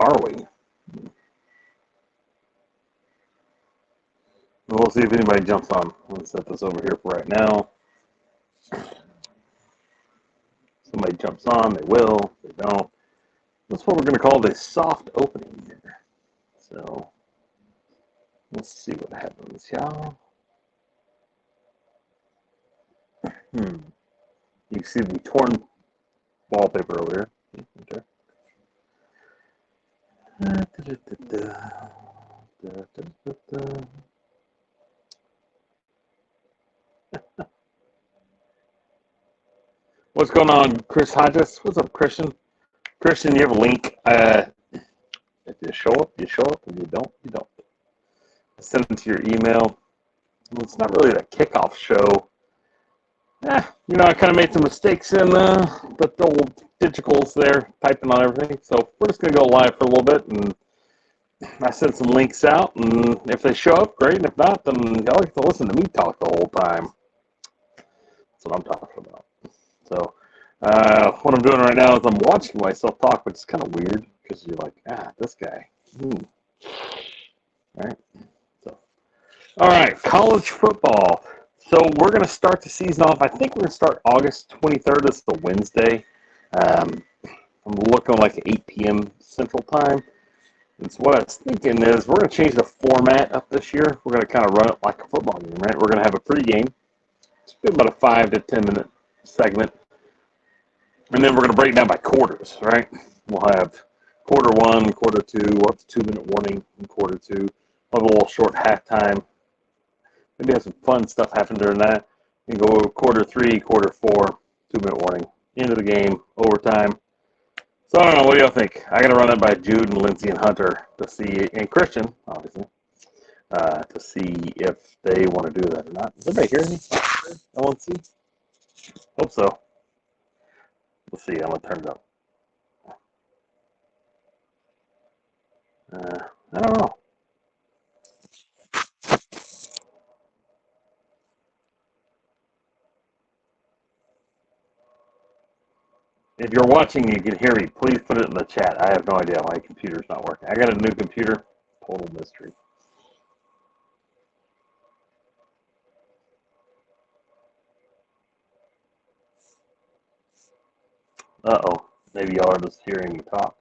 Are we? We'll see if anybody jumps on. Let's set this over here for right now. Somebody jumps on, they will, they don't. That's what we're going to call the soft opening here. So let's see what happens, y'all. You can see the torn wallpaper over here. Okay. What's going on, Chris Hodges? What's up, Christian? Christian, you have a link. If you show up, you show up. If you don't, you don't. Send it to your email. It's not really the kickoff show. I kind of made some mistakes in the old digitals there, typing on everything. So we're just going to go live for a little bit, and I sent some links out, and if they show up, great, and if not, then y'all get to listen to me talk the whole time. That's what I'm talking about. So what I'm doing right now is I'm watching myself talk, but it's kind of weird because you're like, this guy. All right. So, all right, college football. So we're going to start the season off. I think we're going to start August 23rd. It's the Wednesday. I'm looking like 8 p.m. Central Time. And so what I was thinking is we're going to change the format up this year. We're going to kind of run it like a football game, right? We're going to have a pregame. It's about a 5 to 10 minute segment. And then we're going to break it down by quarters, right? We'll have quarter one, quarter two, we'll have the 2-minute warning in quarter two. We'll have a little short halftime. Maybe have some fun stuff happen during that. You go quarter three, quarter four, 2-minute warning. End of the game, overtime. So I don't know, what do y'all think? I got to run it by Jude and Lindsay and Hunter to see, and Christian, obviously, to see if they want to do that or not. Does everybody hear me? I want to see. Hope so. We'll see. I'm going to turn it up. I don't know. If you're watching, you can hear me. Please put it in the chat. I have no idea why my computer's not working. I got a new computer. Total mystery. Uh-oh. Maybe y'all are just hearing me talk.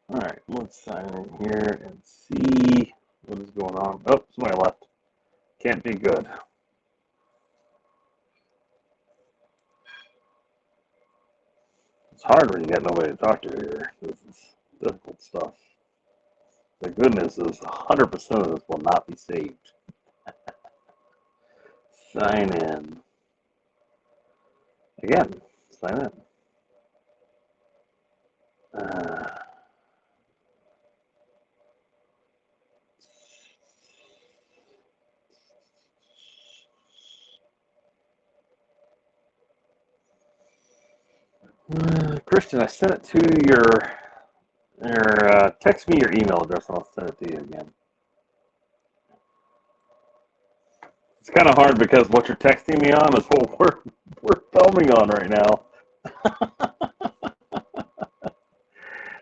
All right, let's sign in here and see what is going on. Oh, somebody left. Can't be good. It's hard when you got nobody to talk to here. This is difficult stuff. The good news is 100% of this will not be saved. Sign in. Again, sign in. Christian, I sent it to your text me your email address and I'll send it to you again. It's kind of hard because what you're texting me on is what we're filming on right now.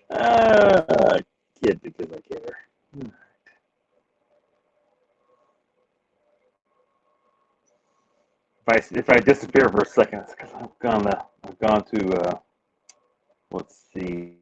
I kid because I care. If I disappear for a second, it's because I've gone to let's see.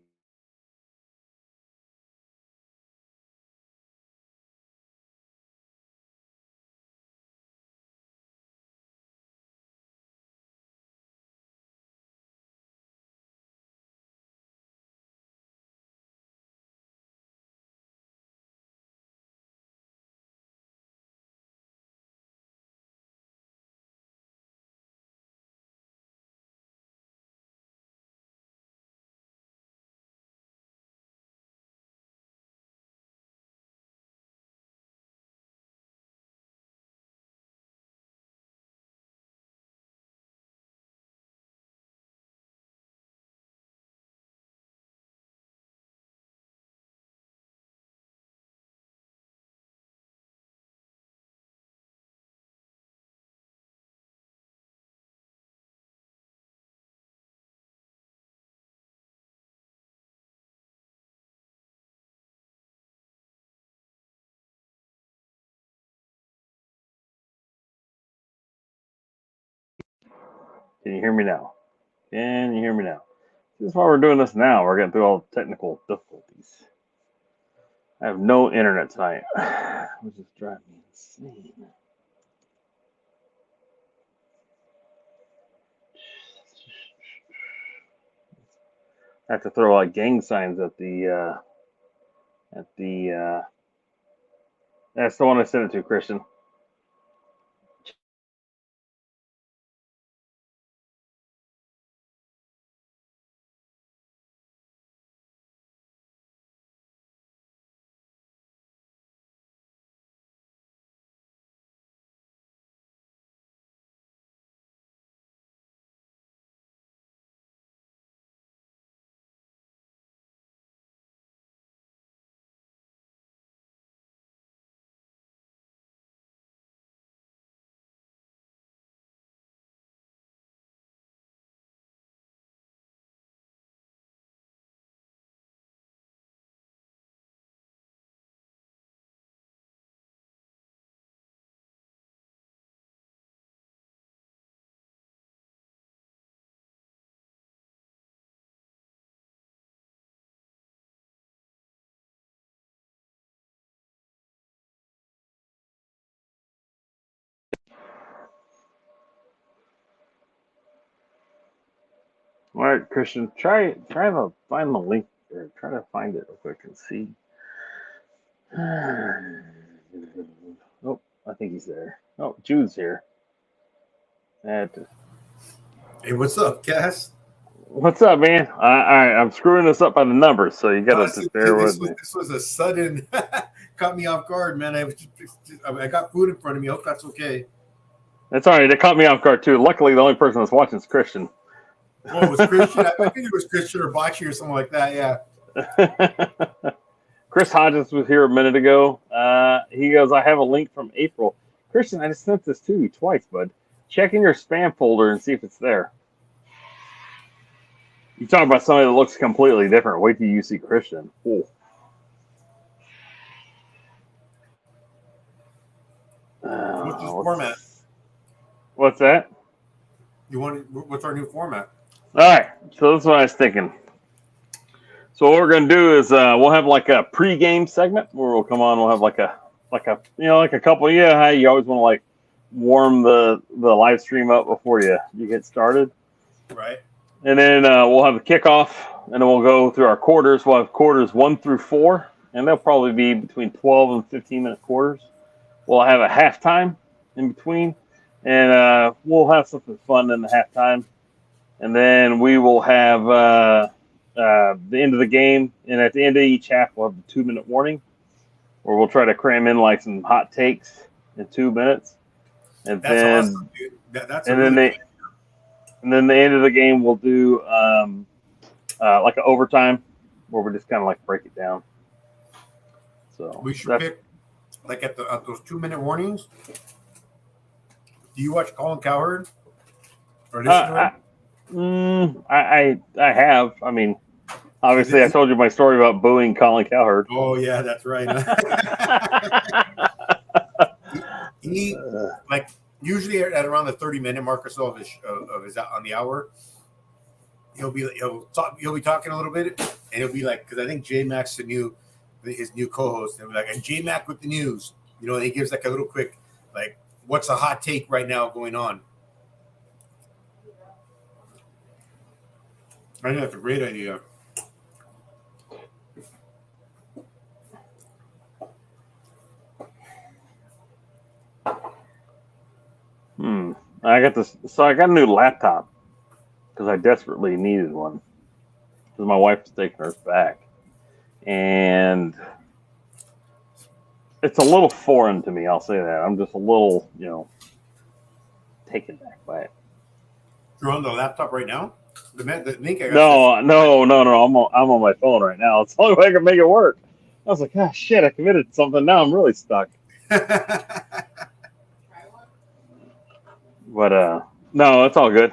Can you hear me now? Can you hear me now? This is why we're doing this now. We're getting through all the technical difficulties. I have no internet tonight, which is driving me insane. I have to throw like gang signs at the. That's the one I sent it to, Christian. All right, Christian, try to find the link or try to find it real quick and see. Oh, I think he's there. Oh, Jude's here. Hey, what's up, Cass? What's up, man? I'm screwing this up by the numbers, so you gotta just bear with me. This was a sudden, caught me off guard, man. I got food in front of me. I hope that's okay. That's all right. It caught me off guard too. Luckily, the only person that's watching is Christian. Oh, it was Christian. I think it was Christian or Bocce or something like that. Yeah. Chris Hodges was here a minute ago. He goes, I have a link from April. Christian, I just sent this to you twice, bud. Check in your spam folder and see if it's there. You talk about somebody that looks completely different. Wait till you see Christian. Ooh. What's this format? What's that? What's our new format? All right. So this is what I was thinking. So what we're gonna do is we'll have like a pre-game segment where we'll come on. We'll have like a couple. Yeah, how you always want to like warm the live stream up before you get started. Right. And then we'll have the kickoff, and then we'll go through our quarters. We'll have quarters 1 through 4, and they'll probably be between 12 and 15-minute quarters. We'll have a halftime in between, and we'll have something fun in the halftime. And then we will have the end of the game, and at the end of each half, we'll have the 2-minute warning, where we'll try to cram in like some hot takes in 2 minutes. And that's then, awesome, dude. And then the end of the game, we'll do like an overtime where we just kind of like break it down. So we should pick like at those 2-minute warnings. Do you watch Colin Cowherd? Or I have. I mean, obviously, I told you my story about booing Colin Cowherd. Oh yeah, that's right. he like. Usually at around the 30-minute mark or so of his on the hour, he'll be talking a little bit, and he'll be like, because I think J Mac's his new co-host, and he'll be like, and J Mac with the news, and he gives like a little quick like, what's a hot take right now going on? I think that's a great idea. I got this. So I got a new laptop because I desperately needed one because my wife was taking hers back, and it's a little foreign to me. I'll say that. I'm just a little, taken back by it. You're on the laptop right now. The link I got. No. I'm on my phone right now. It's the only way I can make it work. I was like, ah, shit! I committed to something. Now I'm really stuck. But no, it's all good.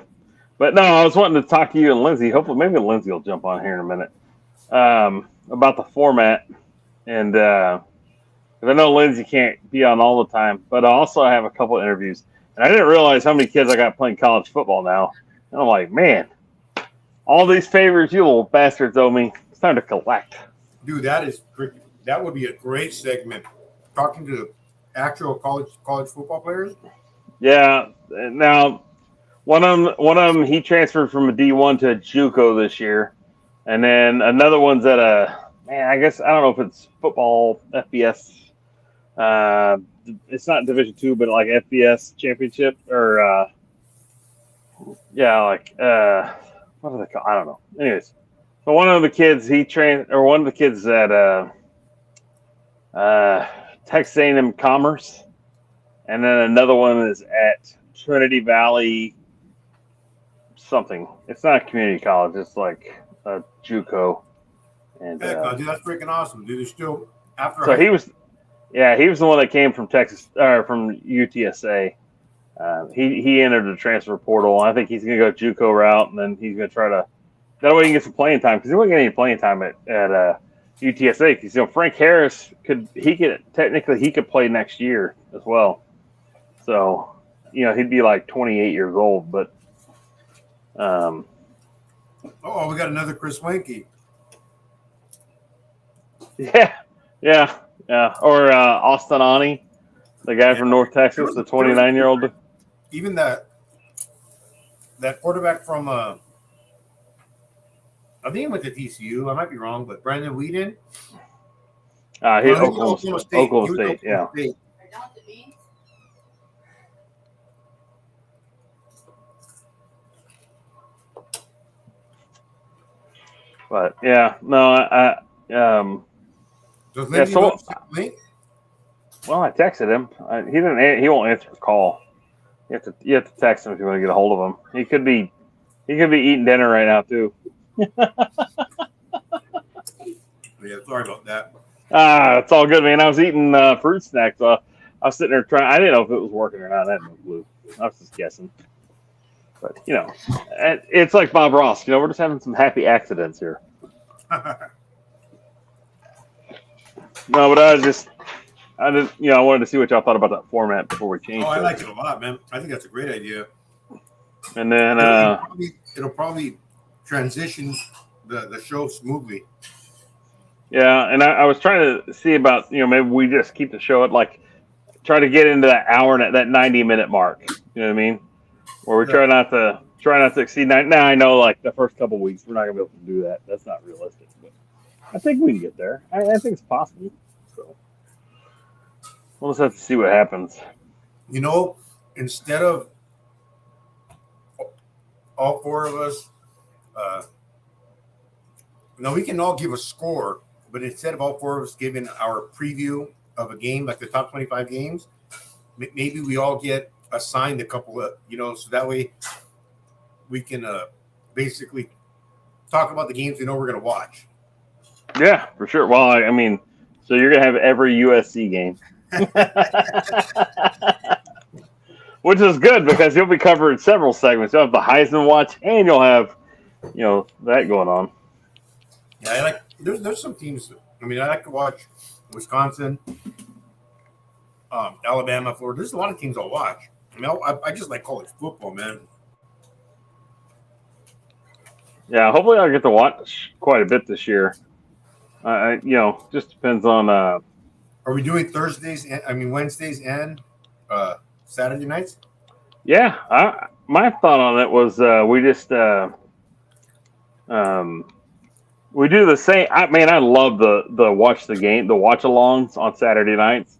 But no, I was wanting to talk to you and Lindsay. Hopefully, maybe Lindsay will jump on here in a minute about the format, and because I know Lindsay can't be on all the time. But I also have a couple of interviews, and I didn't realize how many kids I got playing college football now. And I'm like, man, all these favors you little bastards owe me. It's time to collect. Dude, that would be a great segment. Talking to actual college football players. Yeah. Now, one of them, he transferred from a D1 to a JUCO this year, and then another one's at I guess I don't know if it's football FBS. It's not Division II, but like FBS championship or what do they call? I don't know. Anyways, so one of the kids one of the kids at Texas A&M Commerce, and then another one is at Trinity Valley something. It's not a community college. It's like a JUCO. And Dude, that's freaking awesome, dude. They're still after. So he was the one that came from Texas or from UTSA. He entered the transfer portal. I think he's going to go JUCO route, and then he's going to try to. That way he can get some playing time because he wasn't getting any playing time at UTSA. Because Frank Harris could play next year as well. So he'd be like 28 years old, but. We got another Chris Wanke. Yeah. Or Austin Ani, the guy from North Texas, the 29-year-old. Even that quarterback from I think he went to TCU. I might be wrong, but Brandon Whedon. He's Oklahoma State. Oklahoma State, yeah. But I texted him. He won't answer the call. You have to text him if you want to get a hold of him. He could be eating dinner right now too. Yeah, sorry about that. It's all good, man. I was eating fruit snacks. I was sitting there trying. I didn't know if it was working or not. I had no clue. I was just guessing. But it's like Bob Ross. We're just having some happy accidents here. No, but I wanted to see what y'all thought about that format before we changed. I like it a lot, man. I think that's a great idea. And then it'll probably transition the show smoothly. Yeah, and I was trying to see about maybe we just keep the show at try to get into that hour and that 90-minute mark. You know what I mean? Where we try not to exceed 90. Now I know the first couple weeks we're not gonna be able to do that. That's not realistic, but I think we can get there. I think it's possible. So we'll just have to see what happens. Instead of all four of us, we can all give a score, but instead of all four of us giving our preview of a game, like the top 25 games, maybe we all get assigned a couple of, so that way we can basically talk about the games we're going to watch. Yeah, for sure. Well, I mean, so you're going to have every USC game. Which is good because you'll be covering several segments. You'll have the Heisman watch and you'll have, that going on. Yeah, there's some teams. I like to watch Wisconsin, Alabama, Florida. There's a lot of teams I'll watch. I just like college football, man. Yeah, hopefully I'll get to watch quite a bit this year. Just depends on. Are we doing Wednesdays and Saturday nights? Yeah, my thought on it was we just we do the same. I love the watch alongs on Saturday nights.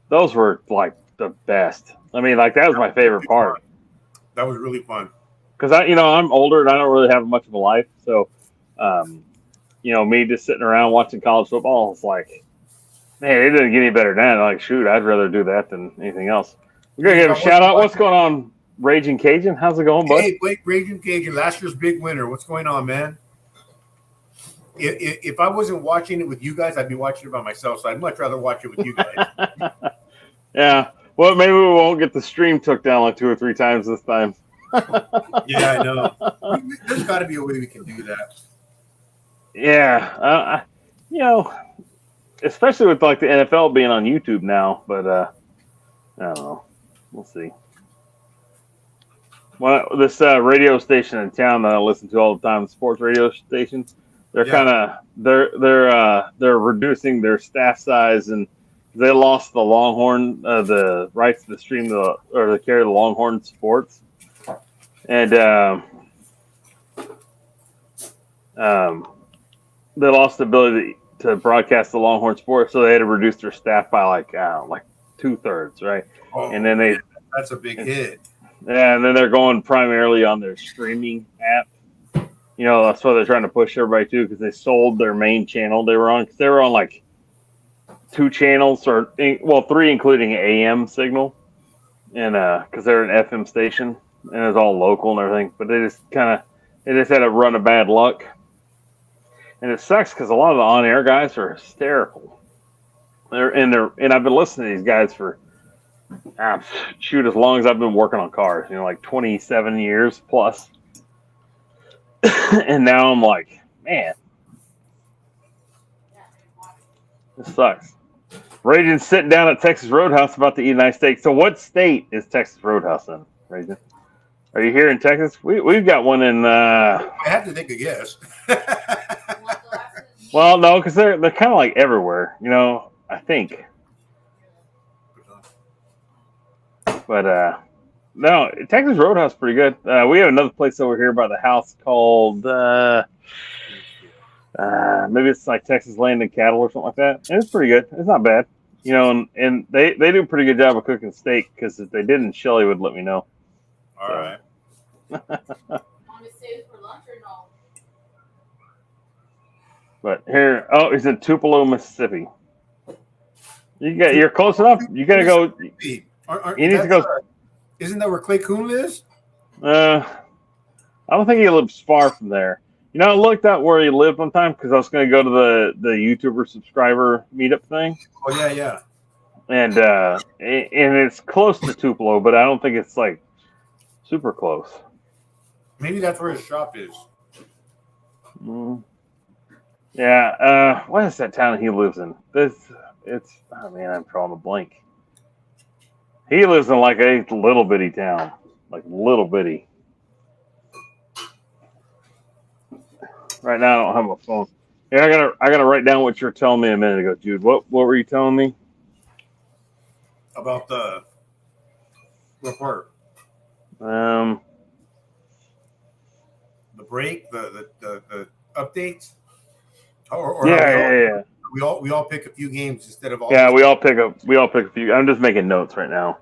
Those were the best. That was my favorite part. That was really fun. Because I'm older and I don't really have much of a life, so me just sitting around watching college football, it's man, it didn't get any better than that. Shoot, I'd rather do that than anything else. We're gonna give a shout out. What's going on, Raging Cajun? How's it going, bud? Hey, Blake, Raging Cajun, last year's big winner. What's going on, man? If I wasn't watching it with you guys, I'd be watching it by myself. So I'd much rather watch it with you guys. Yeah. Well, maybe we won't get the stream took down 2 or 3 times this time. Yeah, I know. There's got to be a way we can do that. Yeah. Especially with the NFL being on YouTube now, but I don't know. We'll see. Well, this radio station in town that I listen to all the time, sports radio stations, they're Yeah. kind of they're reducing their staff size, and they lost the Longhorn the rights to stream to carry the Longhorn sports, and um, they lost the ability to broadcast the Longhorn sports, so they had to reduce their staff by like 2/3, right? And Oh, then yeah, that's a big hit. and then they're going primarily on their streaming app. That's what they're trying to push everybody to because they sold their main channel they were on. Because they were on like 2 channels three, including AM signal, and because they're an FM station and it's all local and everything. But they just had a run of bad luck, and it sucks because a lot of the on-air guys are hysterical. And I've been listening to these guys for shoot as long as I've been working on cars. Like 27 years plus. And now I'm like, man, this sucks. Raging's sitting down at Texas Roadhouse about to eat a nice steak. So what state is Texas Roadhouse in, Raging? Are you here in Texas? We've got one in... I have to take a guess. Well, no, because they're kind of like everywhere, I think. But, no, Texas Roadhouse is pretty good. We have another place over here by the house called... maybe it's like Texas Land and Cattle or something like that. And it's pretty good. It's not bad. And they do a pretty good job of cooking steak because if they didn't, Shelly would let me know. All right. Want to save for lunch or no? But here, it's in Tupelo, Mississippi. You're close enough. You got to go. You need to go. Isn't that where Clay Coon lives? I don't think he lives far from there. I looked at where he lived one time because I was going to go to the YouTuber subscriber meetup thing. Oh yeah. And it's close to Tupelo, but I don't think it's like super close. Maybe that's where his shop is. Yeah. What is that town he lives in? Oh man, I'm drawing a blank. He lives in like a little bitty town, like little bitty. Right now, I don't have my phone. Yeah, I gotta write down what you were telling me a minute ago, Jude. What were you telling me about the report? The break, the updates. Yeah. We all pick a few games instead of all. Yeah, we all pick a few. I'm just making notes right now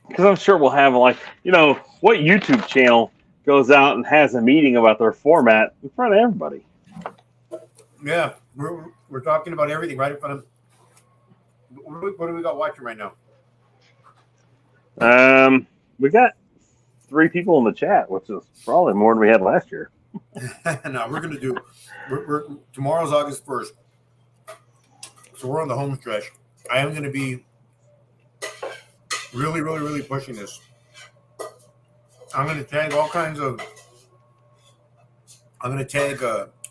because I'm sure we'll have what YouTube channel goes out and has a meeting about their format in front of everybody. Yeah, we're talking about everything right in front of. What do we got watching right now? We got 3 people in the chat, which is probably more than we had last year. No, we're gonna do. Tomorrow's August 1st, so we're on the home stretch. I am gonna be really, really, really pushing this. I'm gonna tag all kinds of. I'm gonna tag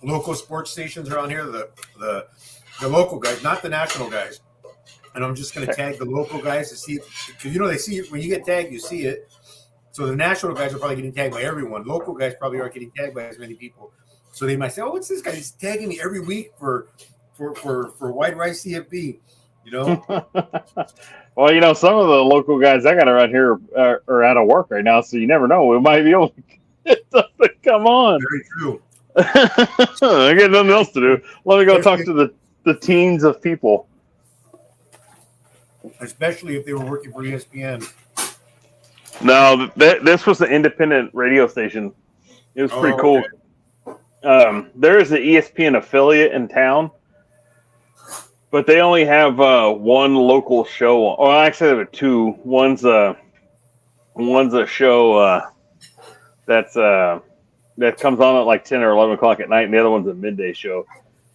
local sports stations around here, the local guys, not the national guys. And I'm just gonna tag the local guys to see, because they see it when you get tagged, you see it. So the national guys are probably getting tagged by everyone. Local guys probably aren't getting tagged by as many people. So they might say, "Oh, what's this guy? He's tagging me every week for White Rice CFB." Well, some of the local guys I got around here are out of work right now, so you never know. We might be able to get them to come on. Very true. I got nothing else to do. Let me go talk to the teens of people. Especially if they were working for ESPN. No, this was an independent radio station. It was pretty cool. Okay. There is an ESPN affiliate in town, but they only have one local show. Oh, actually, there are 2. One's a show that comes on at like 10 or 11 o'clock at night, and the other one's a midday show.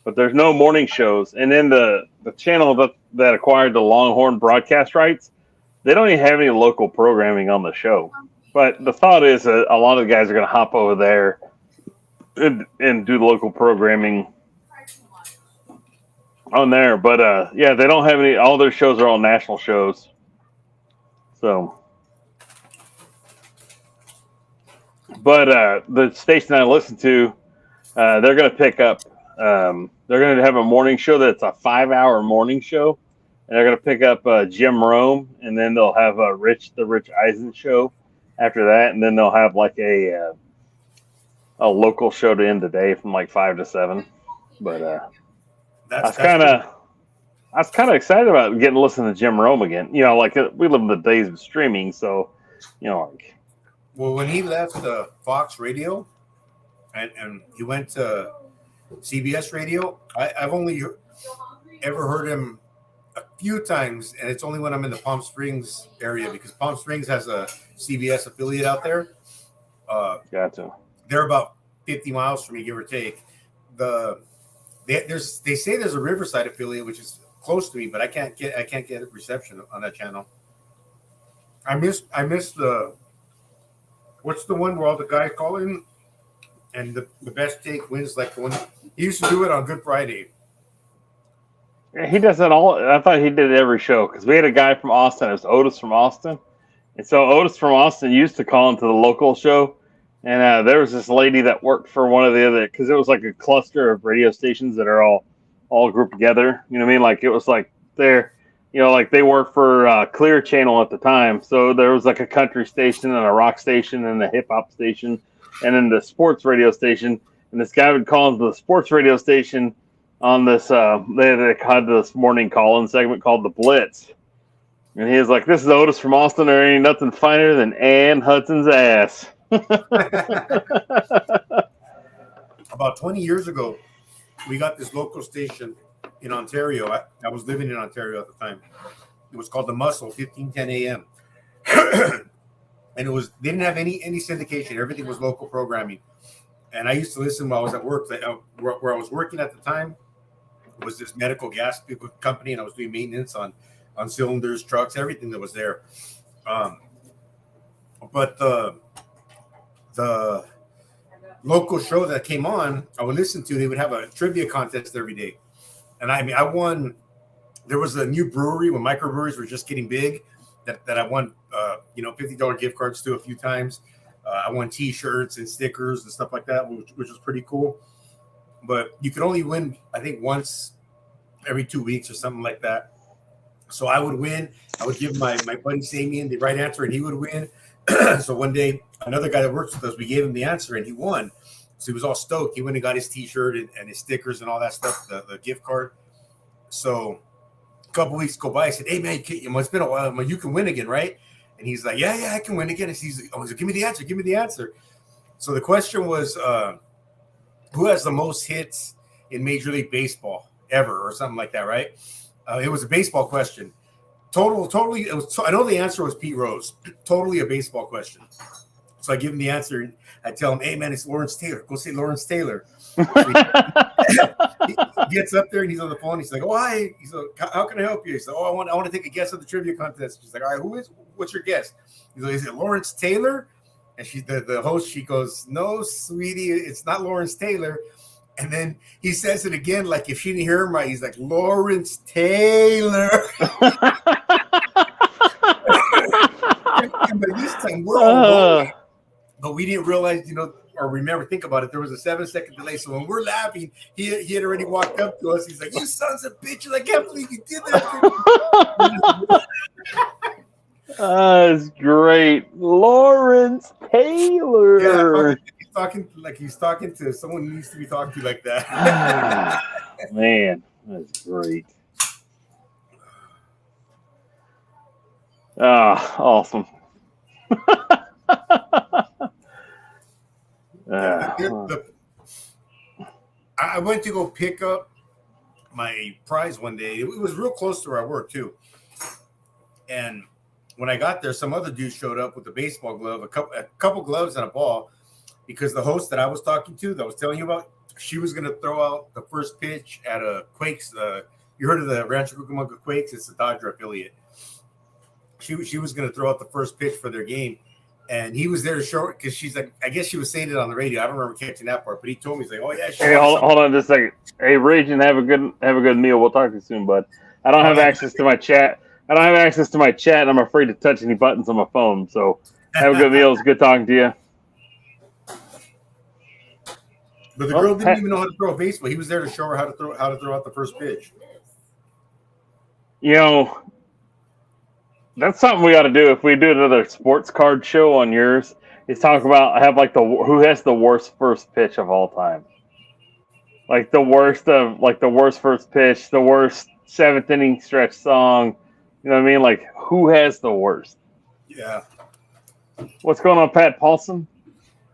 But there's no morning shows. And then the channel that acquired the Longhorn broadcast rights, they don't even have any local programming on the show. But the thought is that a lot of the guys are going to hop over there and do the local programming on there. But, yeah, they don't have any – all their shows are all national shows. So But the station I listen to, they're going to pick up. They're going to have a morning show that's a 5-hour morning show, and they're going to pick up Jim Rome, and then they'll have the Rich Eisen show after that, and then they'll have like a local show to end the day from like 5 to 7. But I was kind of excited about getting to listen to Jim Rome again. You know, like we live in the days of streaming, so you know, like. Well, when he left Fox Radio and he went to CBS Radio, I've only ever heard him a few times, and it's only when I'm in the Palm Springs area because Palm Springs has a CBS affiliate out there. Gotcha. They're about 50 miles from me, give or take. They say there's a Riverside affiliate, which is close to me, but I can't get reception on that channel. I missed the. What's the one where all the guys call in and the best take wins? Like the one he used to do it on Good Friday. Yeah, he does that all. I thought he did it every show because we had a guy from Austin. It was Otis from Austin, and so Otis from Austin used to call into the local show. And there was this lady that worked for one of the other because it was like a cluster of radio stations that are all grouped together. You know what I mean? Like it was like they're. You know, like they worked for Clear Channel at the time. So there was like a country station and a rock station and a hip hop station and then the sports radio station. And this guy would call into the sports radio station on this, they had this morning call-in segment called The Blitz. And he was like, this is Otis from Austin. There ain't nothing finer than Ann Hudson's ass. About 20 years ago, we got this local station in Ontario. I was living in Ontario at the time. It was called The Muscle, 1510 AM. And they didn't have any syndication. Everything was local programming. And I used to listen while I was at work. Where I was working at the time was this medical gas company, and I was doing maintenance on cylinders, trucks, everything that was there. But the local show that came on, I would listen to. They would have a trivia contest every day. And I won. There was a new brewery when microbreweries were just getting big that I won, $50 gift cards to a few times. I won T-shirts and stickers and stuff like that, which was pretty cool. But you could only win, I think, once every 2 weeks or something like that. So I would win. I would give my buddy Samian the right answer, and he would win. So one day, another guy that works with us, we gave him the answer, and he won. So he was all stoked. He went and got his T-shirt and his stickers and all that stuff, the gift card. So a couple weeks go by. I said, hey, man, it's been a while. You can win again, right? And he's like, yeah, I can win again. And he's like, give me the answer. So the question was, who has the most hits in Major League Baseball ever or something like that, right? It was a baseball question. Totally. I know the answer was Pete Rose. Totally a baseball question. So I give him the answer, and I tell him, hey, man, it's Lawrence Taylor. Go say Lawrence Taylor. So he gets up there, and he's on the phone. He's like, oh, hi. He's like, how can I help you? He's like, oh, I want to take a guess at the trivia contest. She's like, all right, what's your guess? He's like, is it Lawrence Taylor? And the host, she goes, no, sweetie, it's not Lawrence Taylor. And then he says it again, like if she didn't hear him right, he's like, Lawrence Taylor. And by this time, we're all rolling. But we didn't realize, or remember, think about it. There was a 7-second delay. So when we're laughing, he had already walked up to us. He's like, you sons of bitches, I can't believe you did that. That's great. Lawrence Taylor. Yeah, he's talking to someone who needs to be talking to like that. Man, that's great. Awesome. I went to go pick up my prize one day. It was real close to where I work too. And when I got there, some other dude showed up with a baseball glove, a couple gloves and a ball, because the host that I was talking to, that I was telling you about, she was going to throw out the first pitch at a Quakes. You heard of the Rancho Cucamonga Quakes? It's a Dodger affiliate. She was going to throw out the first pitch for their game. And he was there to show her because she's like, I guess she was saying it on the radio. I don't remember catching that part, but he told me, he's like, oh yeah. Hey, hold on just a second. Hey, Region, have a good meal. We'll talk to you soon, bud. I don't have access to my chat. And I'm afraid to touch any buttons on my phone. So have a good meal. It's good talking to you. But the girl didn't even know how to throw a baseball. He was there to show her how to throw out the first pitch. You know, that's something we got to do if we do another sports card show on yours. Is talk about have like who has the worst first pitch of all time. Like the worst first pitch, the worst seventh inning stretch song. You know what I mean? Like who has the worst? Yeah. What's going on, Pat Paulson?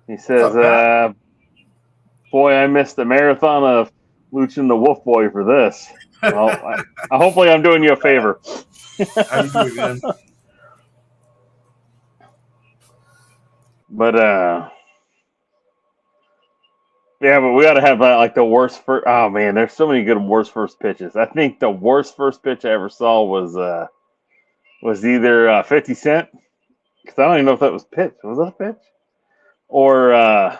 He says, What's up, "Boy, I missed the marathon of Luchin the Wolf Boy for this. Well, hopefully I'm doing you a favor." How you doing, man? But yeah, but we got to have like the worst first. Oh man, there's so many good worst first pitches. I think the worst first pitch I ever saw was either 50 Cent, because I don't even know if that was pitch. Was that a pitch? Or I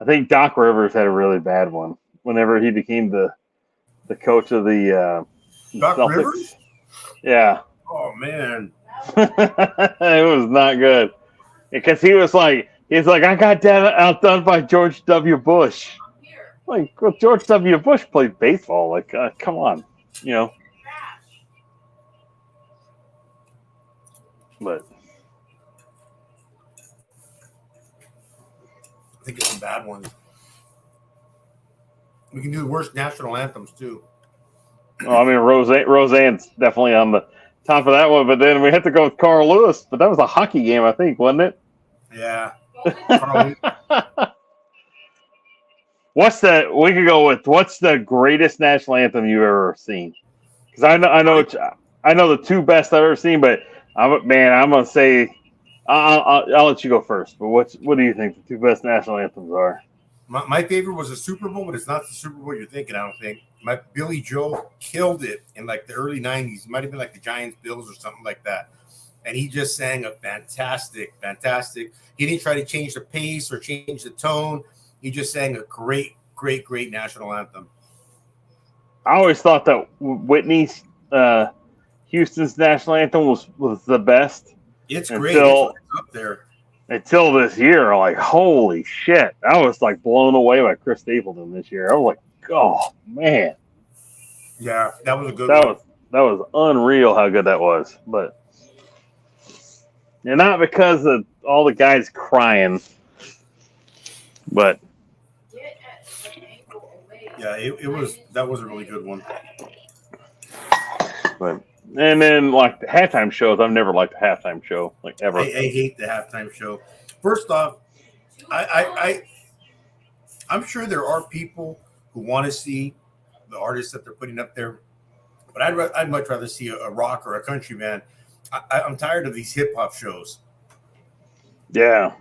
think Doc Rivers had a really bad one whenever he became the coach of the Doc Celtics. Rivers? Yeah. Oh man. It was not good. Because he's like, I got outdone by George W. Bush. Like, well, George W. Bush played baseball. Like, come on, you know. But I think it's some bad ones. We can do the worst national anthems too. well, I mean, Roseanne's definitely on the top of that one. But then we had to go with Carl Lewis. But that was a hockey game, I think, wasn't it? Yeah. What's the greatest national anthem you've ever seen? Because I know the two best I've ever seen, but I'm gonna say I'll let you go first. But what do you think the two best national anthems are? My favorite was a Super Bowl, but it's not the Super Bowl you're thinking. I don't think. Billy Joel killed it in like the early '90s. It might have been like the Giants, Bills, or something like that. And he just sang a fantastic. He didn't try to change the pace or change the tone. He just sang a great national anthem. I always thought that Whitney's Houston's national anthem was the best. It's great. It's up there. Until this year, like, holy shit. I was like blown away by Chris Stapleton this year. I was like, oh man. Yeah, that was a good one. That was unreal how good that was. But and not because of all the guys crying, but yeah, that was a really good one. But and then like the halftime shows, I've never liked a halftime show, like ever. I hate the halftime show. First off, I'm sure there are people who want to see the artists that they're putting up there, but I'd much rather see a rock or a country band. I'm tired of these hip hop shows. Yeah.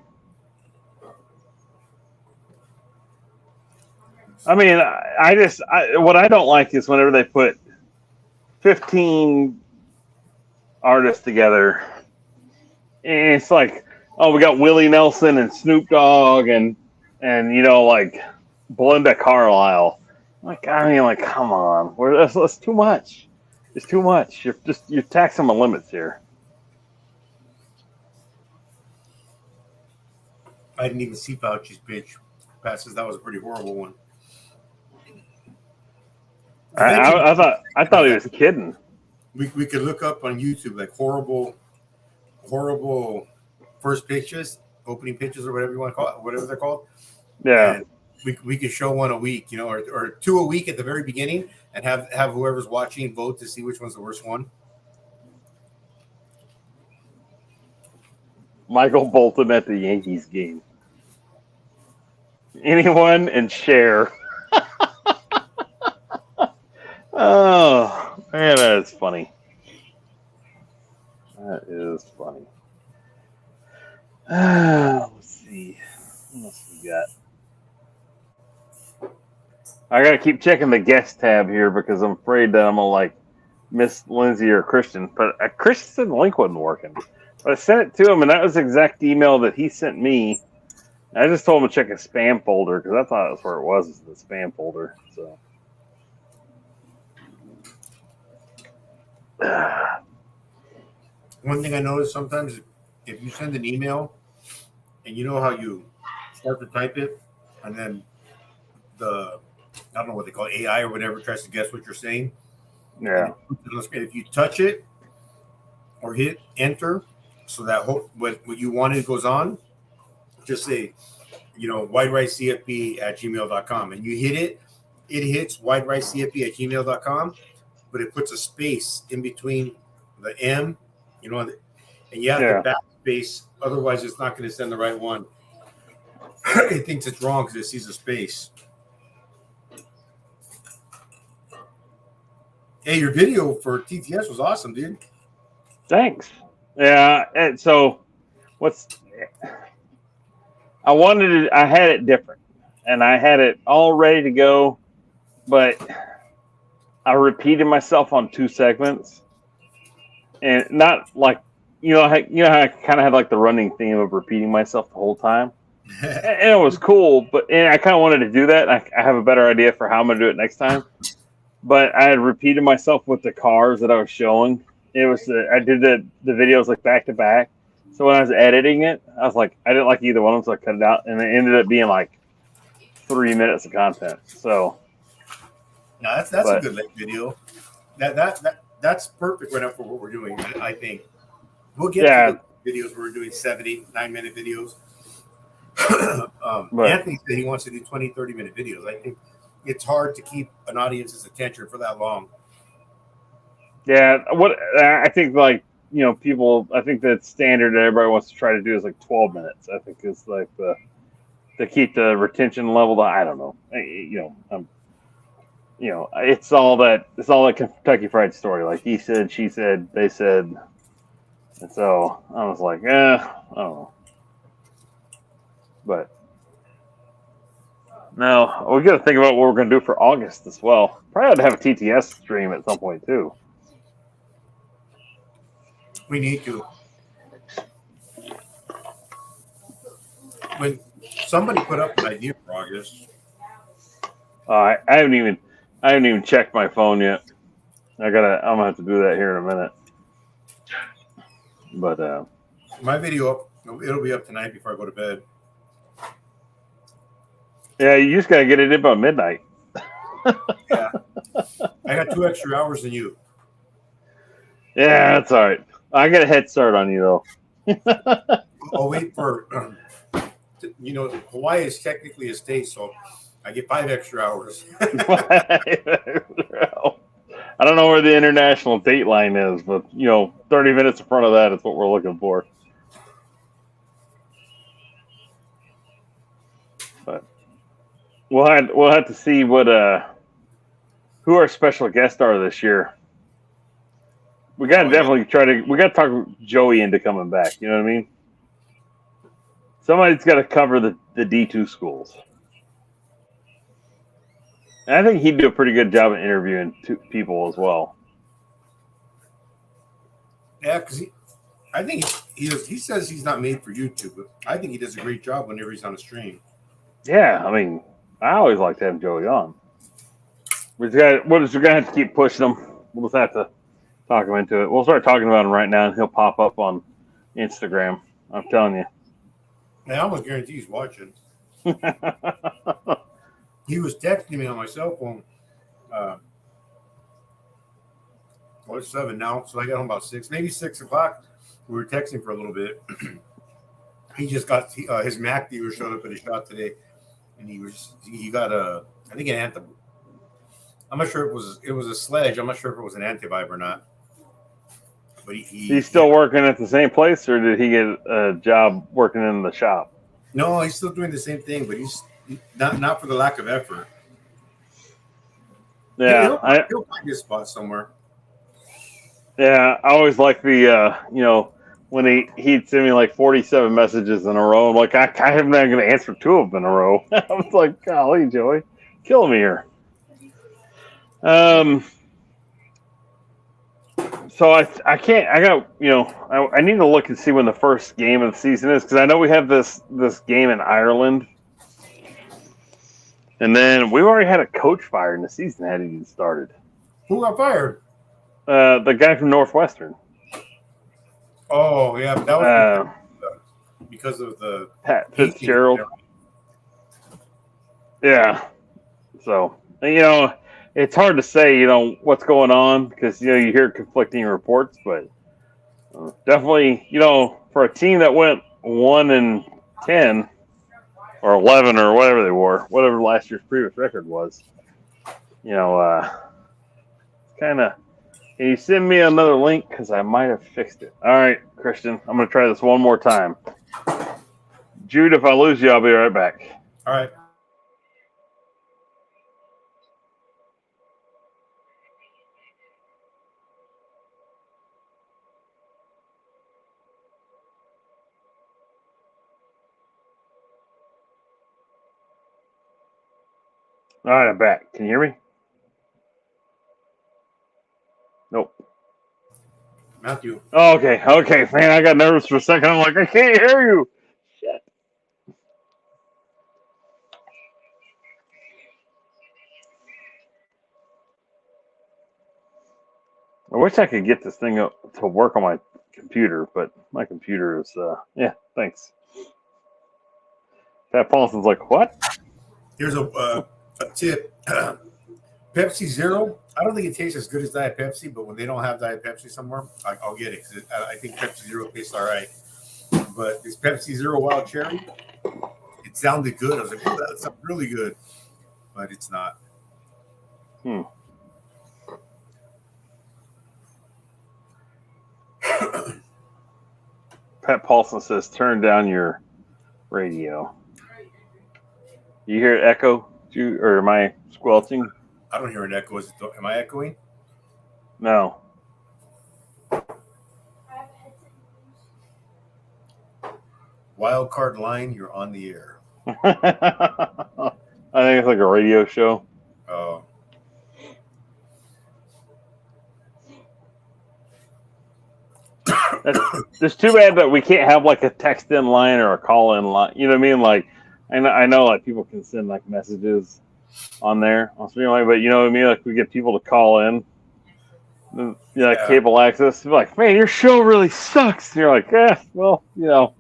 I mean, what I don't like is whenever they put 15 artists together, and it's like, oh, we got Willie Nelson and Snoop Dogg and you know, like Belinda Carlisle. Like, I mean, like, come on, that's too much. It's too much. You're taxing my limits here. I didn't even see Fauci's pitch passes. That was a pretty horrible one. I thought he was kidding. We could look up on YouTube like horrible first pitches, opening pitches, or whatever you want to call it, whatever they're called. Yeah. And we could show one a week, you know, or two a week at the very beginning, and have whoever's watching vote to see which one's the worst one. Michael Bolton at the Yankees game. Anyone and share. Oh, man, that is funny. That is funny. Let's see. What else we got? I got to keep checking the guest tab here because I'm afraid that I'm going to like miss Lindsay or Christian. But Christian said the link wasn't working. But I sent it to him, and that was the exact email that he sent me. I just told him to check his spam folder because I thought that's where it was, the spam folder. So. One thing I notice sometimes, if you send an email and you know how you start to type it, and then the I don't know what they call it, AI or whatever tries to guess what you're saying. Yeah. If you touch it or hit enter, so that what you wanted goes on, just say, whitericecfb@gmail.com, and you hit it, it hits whitericecfb@gmail.com, but it puts a space in between the M, and you have to backspace, otherwise it's not going to send the right one. It thinks it's wrong because it sees a space. Hey, your video for TTS was awesome, dude. Thanks. Yeah, and so I had it different, and I had it all ready to go, but I repeated myself on 2 segments, and not like how I kind of had like the running theme of repeating myself the whole time, and it was cool. And I kind of wanted to do that. I have a better idea for how I'm gonna do it next time, but I had repeated myself with the cars that I was showing. It was I did the videos like back to back. So when I was editing it, I was like, I didn't like either one of them, so I cut it out, and it ended up being like 3 minutes of content. So, no, that's a good video. That's perfect right now for what we're doing. I think we'll get to the videos where we're doing 79-minute videos. Anthony said he wants to do 20, 30-minute videos. I think it's hard to keep an audience's attention for that long. Yeah, what I think, like, people, I think that standard that everybody wants to try to do is like 12 minutes. I think is like to keep the retention level. I don't know. It's all that Kentucky Fried Story. Like he said, she said, they said, and so I was like, I don't know. But now we got to think about what we're going to do for August as well. Probably ought to have a TTS stream at some point too. We need to. When somebody put up an idea for August, I haven't even checked my phone yet. I'm gonna have to do that here in a minute. But my video, it'll be up tonight before I go to bed. Yeah, you just gotta get it in by midnight. Yeah, I got 2 extra hours than you. Yeah, that's all right. I got a head start on you though. I'll wait for Hawaii is technically a state, so I get 5 extra hours. I don't know where the international date line is, but 30 minutes in front of that is what we're looking for. But we'll have to see who our special guests are this year. We got to talk Joey into coming back. You know what I mean? Somebody's got to cover the D2 schools. And I think he'd do a pretty good job of interviewing people as well. Yeah, because I think he says he's not made for YouTube, but I think he does a great job whenever he's on a stream. Yeah, I mean, I always like to have Joey on. We're gonna have to keep pushing him. We'll just have to talk him into it. We'll start talking about him right now, and he'll pop up on Instagram. I'm telling you. I almost guarantee he's watching. He was texting me on my cell phone. It's 7 now, so I got home about 6, maybe 6 o'clock. We were texting for a little bit. He just got his Mac dealer showed up at his shop today, and he got I think an Anthem. I'm not sure it was a Sledge. I'm not sure if it was an Antivibe or not. But he's still working at the same place, or did he get a job working in the shop? No, he's still doing the same thing, but he's not for the lack of effort. Yeah, he'll find his spot somewhere. Yeah, I always like the when he'd send me like 47 messages in a row. I'm like, I'm not going to answer 2 of them in a row. I was like, golly, Joey, killing me here. So I can't. I need to look and see when the first game of the season is, because I know we have this game in Ireland, and then we already had a coach fired, and the season hadn't even started. Who got fired? The guy from Northwestern. Oh yeah, that was because of the Pat Fitzgerald. Yeah, So, it's hard to say, what's going on because, you hear conflicting reports, but definitely, for a team that went 1-10 or 11 or whatever they were, whatever last year's previous record was, kind of. Can you send me another link? Because I might have fixed it. All right, Christian, I'm going to try this one more time. Jude, if I lose you, I'll be right back. All right. All right, I'm back. Can you hear me? Nope. Matthew. Oh, okay, man, I got nervous for a second. I'm like, I can't hear you. Shit. I wish I could get this thing up to work on my computer, but my computer is, thanks. Pat Paulson's like, what? Here's a tip. Pepsi Zero. I don't think it tastes as good as Diet Pepsi, but when they don't have Diet Pepsi somewhere, I'll get it because I think Pepsi Zero tastes all right. But this Pepsi Zero Wild Cherry, it sounded good. I was like, oh, that sounds really good, but it's not. Pat Paulson says, turn down your radio. You hear it echo? Or am I squelching? I don't hear an echo. Am I echoing? No. Wild Card Line, you're on the air. I think it's like a radio show. Oh. It's too bad that we can't have like a text in line or a call in line. You know what I mean? Like, I know like people can send like messages on there on stream line, but you know what I mean? Like we get people to call in, cable access. They're like, man, your show really sucks. And you're like, well, why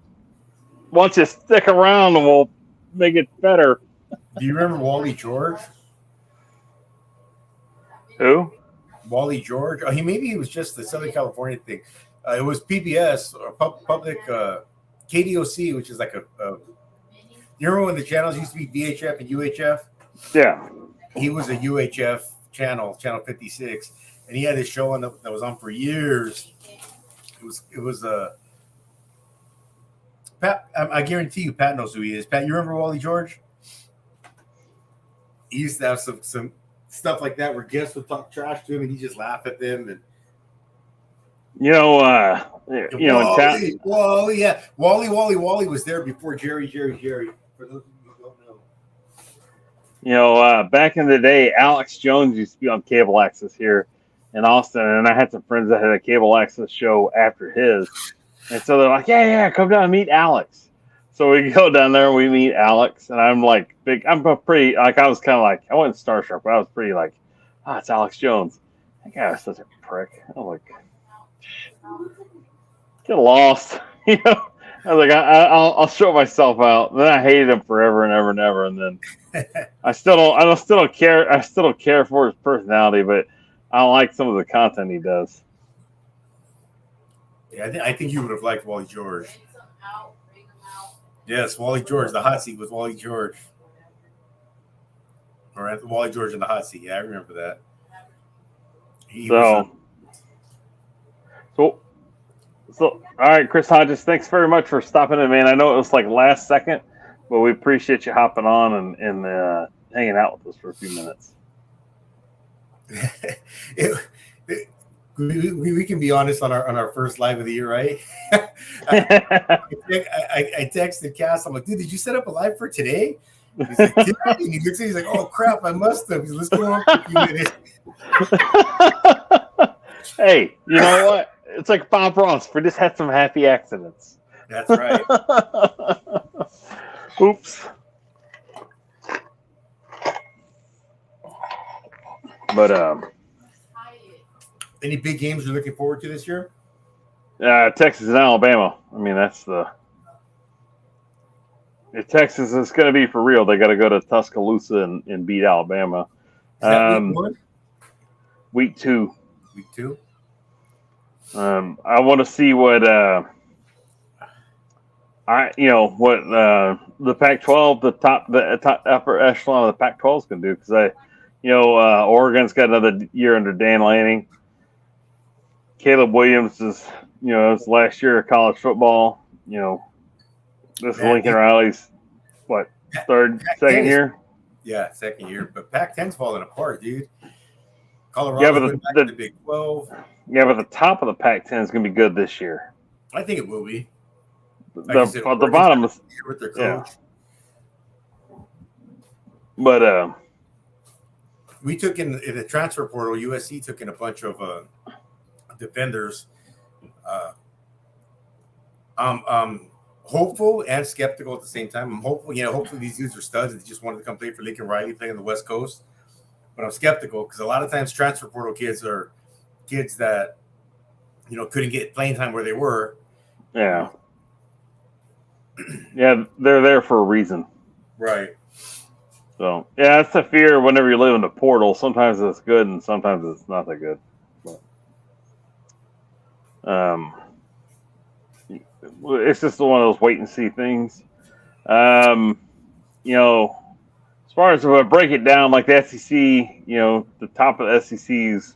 don't you stick around and we'll make it better. Do you remember Wally George? Who? Wally George? Oh, he was just the Southern California thing. It was PBS or public KDOC, which is like a. You remember when the channels used to be VHF and UHF? Yeah. He was a UHF channel 56, and he had this show on that was on for years. It was Pat. I guarantee you, Pat knows who he is. Pat, you remember Wally George? He used to have some stuff like that where guests would talk trash to him, and he just laugh at them and. Wally was there before Jerry. For those of you who don't know. Back in the day, Alex Jones used to be on cable access here in Austin, and I had some friends that had a cable access show after his, and so they're like, yeah, come down and meet Alex. So we go down there and we meet Alex, and I'm like, I was kind of like, I wasn't starstruck, but I was pretty like, it's Alex Jones. That guy was such a prick. I was like, get lost. I was like, I'll show myself out. And then I hated him forever and ever and ever. And then I still don't care. I still don't care for his personality, but I like some of the content he does. Yeah, I think you would have liked Wally George. Yes, Wally George, the hot seat with Wally George. Or Wally George in the hot seat. Yeah, I remember that. So, all right, Chris Hodges, thanks very much for stopping in, man. I know it was like last second, but we appreciate you hopping on and hanging out with us for a few minutes. We can be honest on our first live of the year, right? I texted Cass. I'm like, dude, did you set up a live for today? He's like, did I? And he looks at me, he's like, oh crap, I must have. He's let's go on for a few minutes. Hey, you know what? It's like Bob Ross. We just had some happy accidents. That's right. Oops. But any big games you're looking forward to this year? Texas and Alabama. I mean, that's the. If Texas is going to be for real, they got to go to Tuscaloosa and beat Alabama. Is that week 1? Week 2. Week 2? I want to see what the Pac-12, the top upper echelon of the Pac-12 is going to do, because Oregon's got another year under Dan Lanning. Caleb Williams is his last year of college football. This is Lincoln Riley's second year. Yeah, second year. But Pac-10's falling apart, dude. Colorado went back to the Big 12. Yeah, but the top of the Pac-10 is going to be good this year. I think it will be. The bottom is with their coach. Yeah. But we took in the transfer portal. USC took in a bunch of defenders. Hopeful and skeptical at the same time. I'm hopeful. Hopefully these dudes are studs. They just wanted to come play for Lincoln Riley, playing on the West Coast. But I'm skeptical because a lot of times transfer portal kids are kids that couldn't get playing time where they were. Yeah. Yeah, they're there for a reason. Right. So, yeah, that's the fear whenever you live in the portal. Sometimes it's good and sometimes it's not that good. But, it's just one of those wait and see things. As far as if I break it down, like the SEC, the top of the SEC is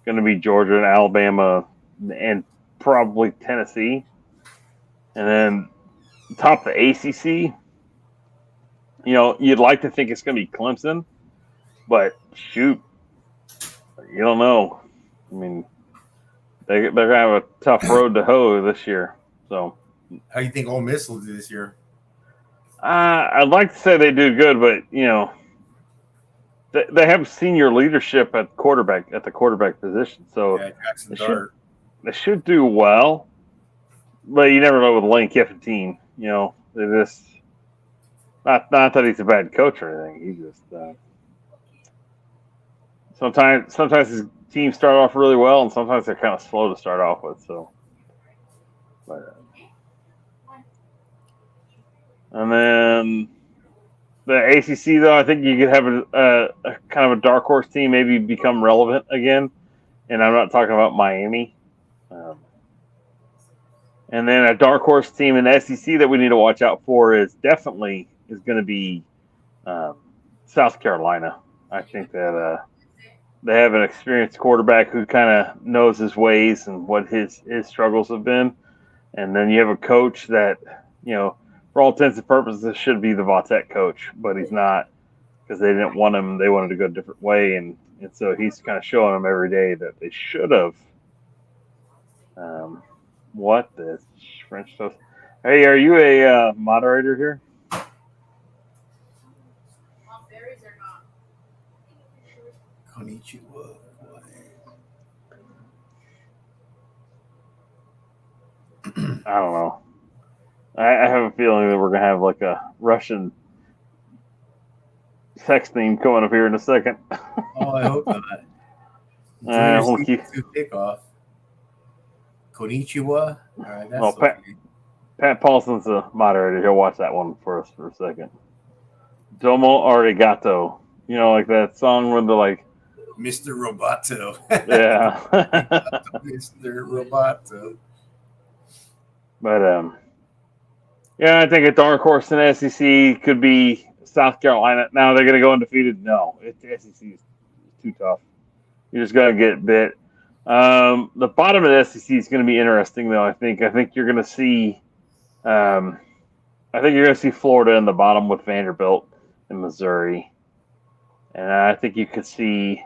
going to be Georgia and Alabama and probably Tennessee. And then top of the ACC, you'd like to think it's going to be Clemson, but shoot, you don't know. I mean, they're going to have a tough road to hoe this year. So, how do you think Ole Miss will do this year? I'd like to say they do good, but they have senior leadership at the quarterback position, so Jackson Dart. They should do well. But you never know with Lane Kiffin. They just not that he's a bad coach or anything. He just sometimes his teams start off really well, and sometimes they're kind of slow to start off with. So, and then the ACC, though, I think you could have a kind of a dark horse team maybe become relevant again, and I'm not talking about Miami. And then a dark horse team in the SEC that we need to watch out for is going to be South Carolina. I think that they have an experienced quarterback who kind of knows his ways and what his struggles have been. And then you have a coach that, for all intents and purposes, should be the Vautech coach, but he's not because they didn't want him. They wanted to go a different way. And so he's kind of showing them every day that they should have. What the French toast? Hey, are you a moderator here? Berries or not? Konnichiwa. I don't know. I have a feeling that we're gonna have like a Russian sex theme coming up here in a second. Oh, I hope not. We'll keep kickoff. Konnichiwa. All right, that's well, Pat Paulson's a moderator. He'll watch that one for us for a second. Domo arigato. Like that song where they're like, Mr. Roboto. Yeah. Mr. Roboto. But yeah, I think a dark horse in the SEC could be South Carolina. Now they're going to go undefeated. No, the SEC is too tough. You're just going to get bit. The bottom of the SEC is going to be interesting, though. I think you're going to see. I think you're going to see Florida in the bottom with Vanderbilt and Missouri, and I think you could see.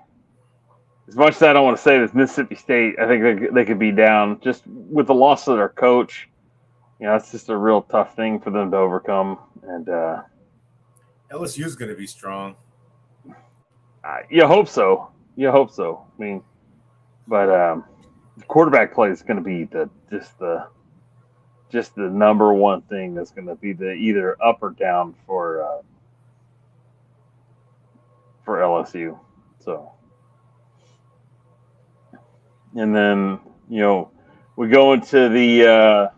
As much as I don't want to say this, Mississippi State, I think they could be down just with the loss of their coach. It's just a real tough thing for them to overcome. And LSU is going to be strong. You hope so. I mean, but the quarterback play is going to be just the number one thing that's going to be the either up or down for LSU. So, and then we go into the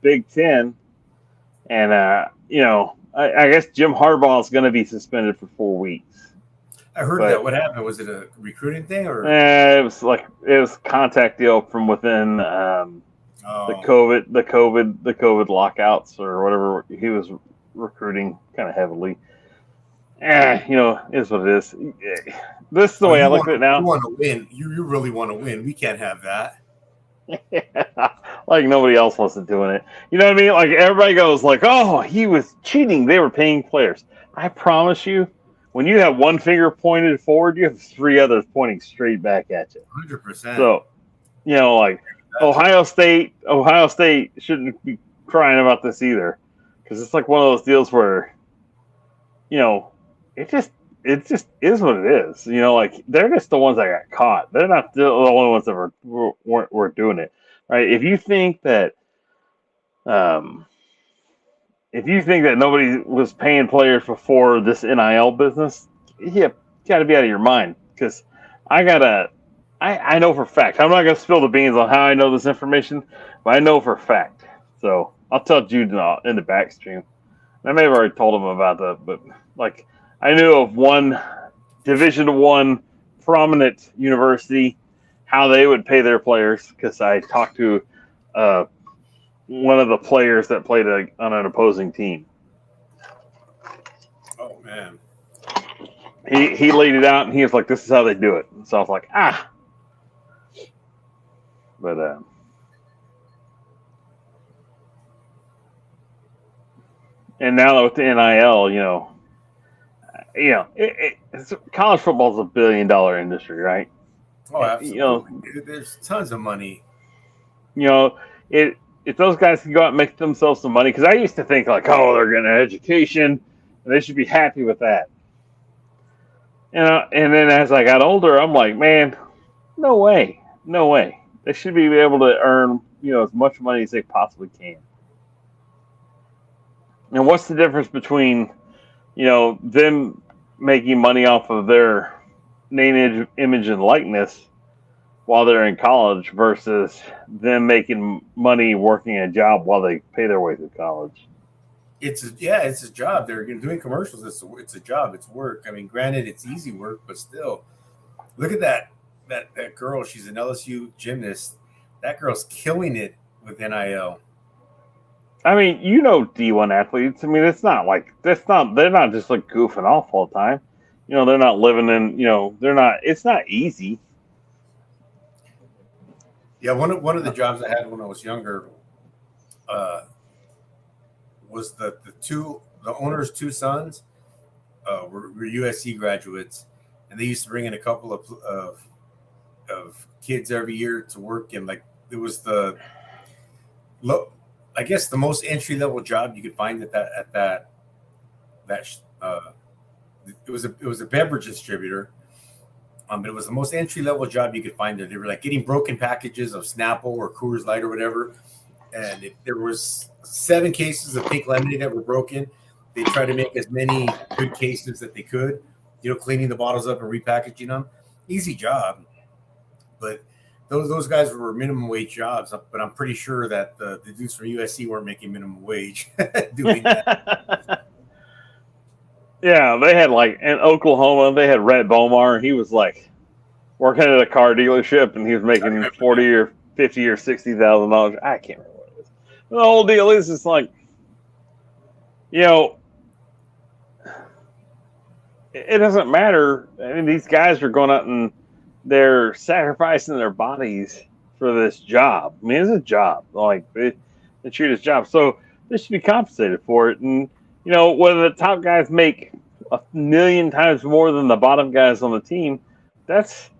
Big Ten, and I guess Jim Harbaugh is going to be suspended for 4 weeks. I heard But- that. What happened? Was it a recruiting thing or It was contact deal from within the COVID lockouts or whatever. He was recruiting kind of heavily. Is what it is. This is the way I look at it now. You want to win. You really want to win. We can't have that. Like nobody else wants to doing it. You know what I mean? Like everybody goes like, "Oh, he was cheating. They were paying players." I promise you, when you have one finger pointed forward, you have 3 others pointing straight back at you. 100%. So, like Ohio State shouldn't be crying about this either, because it's like one of those deals where, it just is what it is. Like they're just the ones that got caught. They're not the only ones that were doing it, right? If you think that nobody was paying players before this NIL business, you got to be out of your mind. Because I know for a fact. I'm not going to spill the beans on how I know this information, but I know for a fact. So I'll tell Jude in the back stream. I may have already told him about that, but like I knew of one Division I prominent university, how they would pay their players, because I talked to one of the players that played on an opposing team. Oh man, he laid it out, and he was like, "This is how they do it." So I was like, But and now with the NIL, college football is $1 billion industry, right? oh absolutely. There's tons of money. If those guys can go out and make themselves some money, because I used to think like, oh, they're getting an education, and they should be happy with that. And then as I got older, I'm like, man, no way. They should be able to earn, as much money as they possibly can. And what's the difference between, them making money off of their name, image, and likeness while they're in college versus them making money working a job while they pay their way through college? It's a job. They're doing commercials. It's a job. It's work. I mean, granted, it's easy work, but still, look at that girl. She's an LSU gymnast. That girl's killing it with NIL. I mean, D1 athletes. I mean, they're not just like goofing off all the time. They're not living in, it's not easy. Yeah, one of the jobs I had when I was younger was the owner's 2 sons were USC graduates, and they used to bring in a couple of kids every year to work in, like, it was I guess the most entry level job you could find at that it was a beverage distributor. But it was the most entry level job you could find there. They were like getting broken packages of Snapple or Coors Light or whatever. And if there was 7 cases of pink lemonade that were broken, they tried to make as many good cases that they could, cleaning the bottles up and repackaging them. Easy job. But those guys were minimum wage jobs. But I'm pretty sure that the dudes from USC weren't making minimum wage doing that. Yeah, they had in Oklahoma, they had Rhett Bomar. He was working at a car dealership, and he was making $40 or $50 or $60,000. I can't remember what it is. The whole deal is it's like, it doesn't matter. I mean, these guys are going out and they're sacrificing their bodies for this job. I mean, it's a job. They treat it as a job, so they should be compensated for it. And whether the top guys make 1 million times more than the bottom guys on the team, that's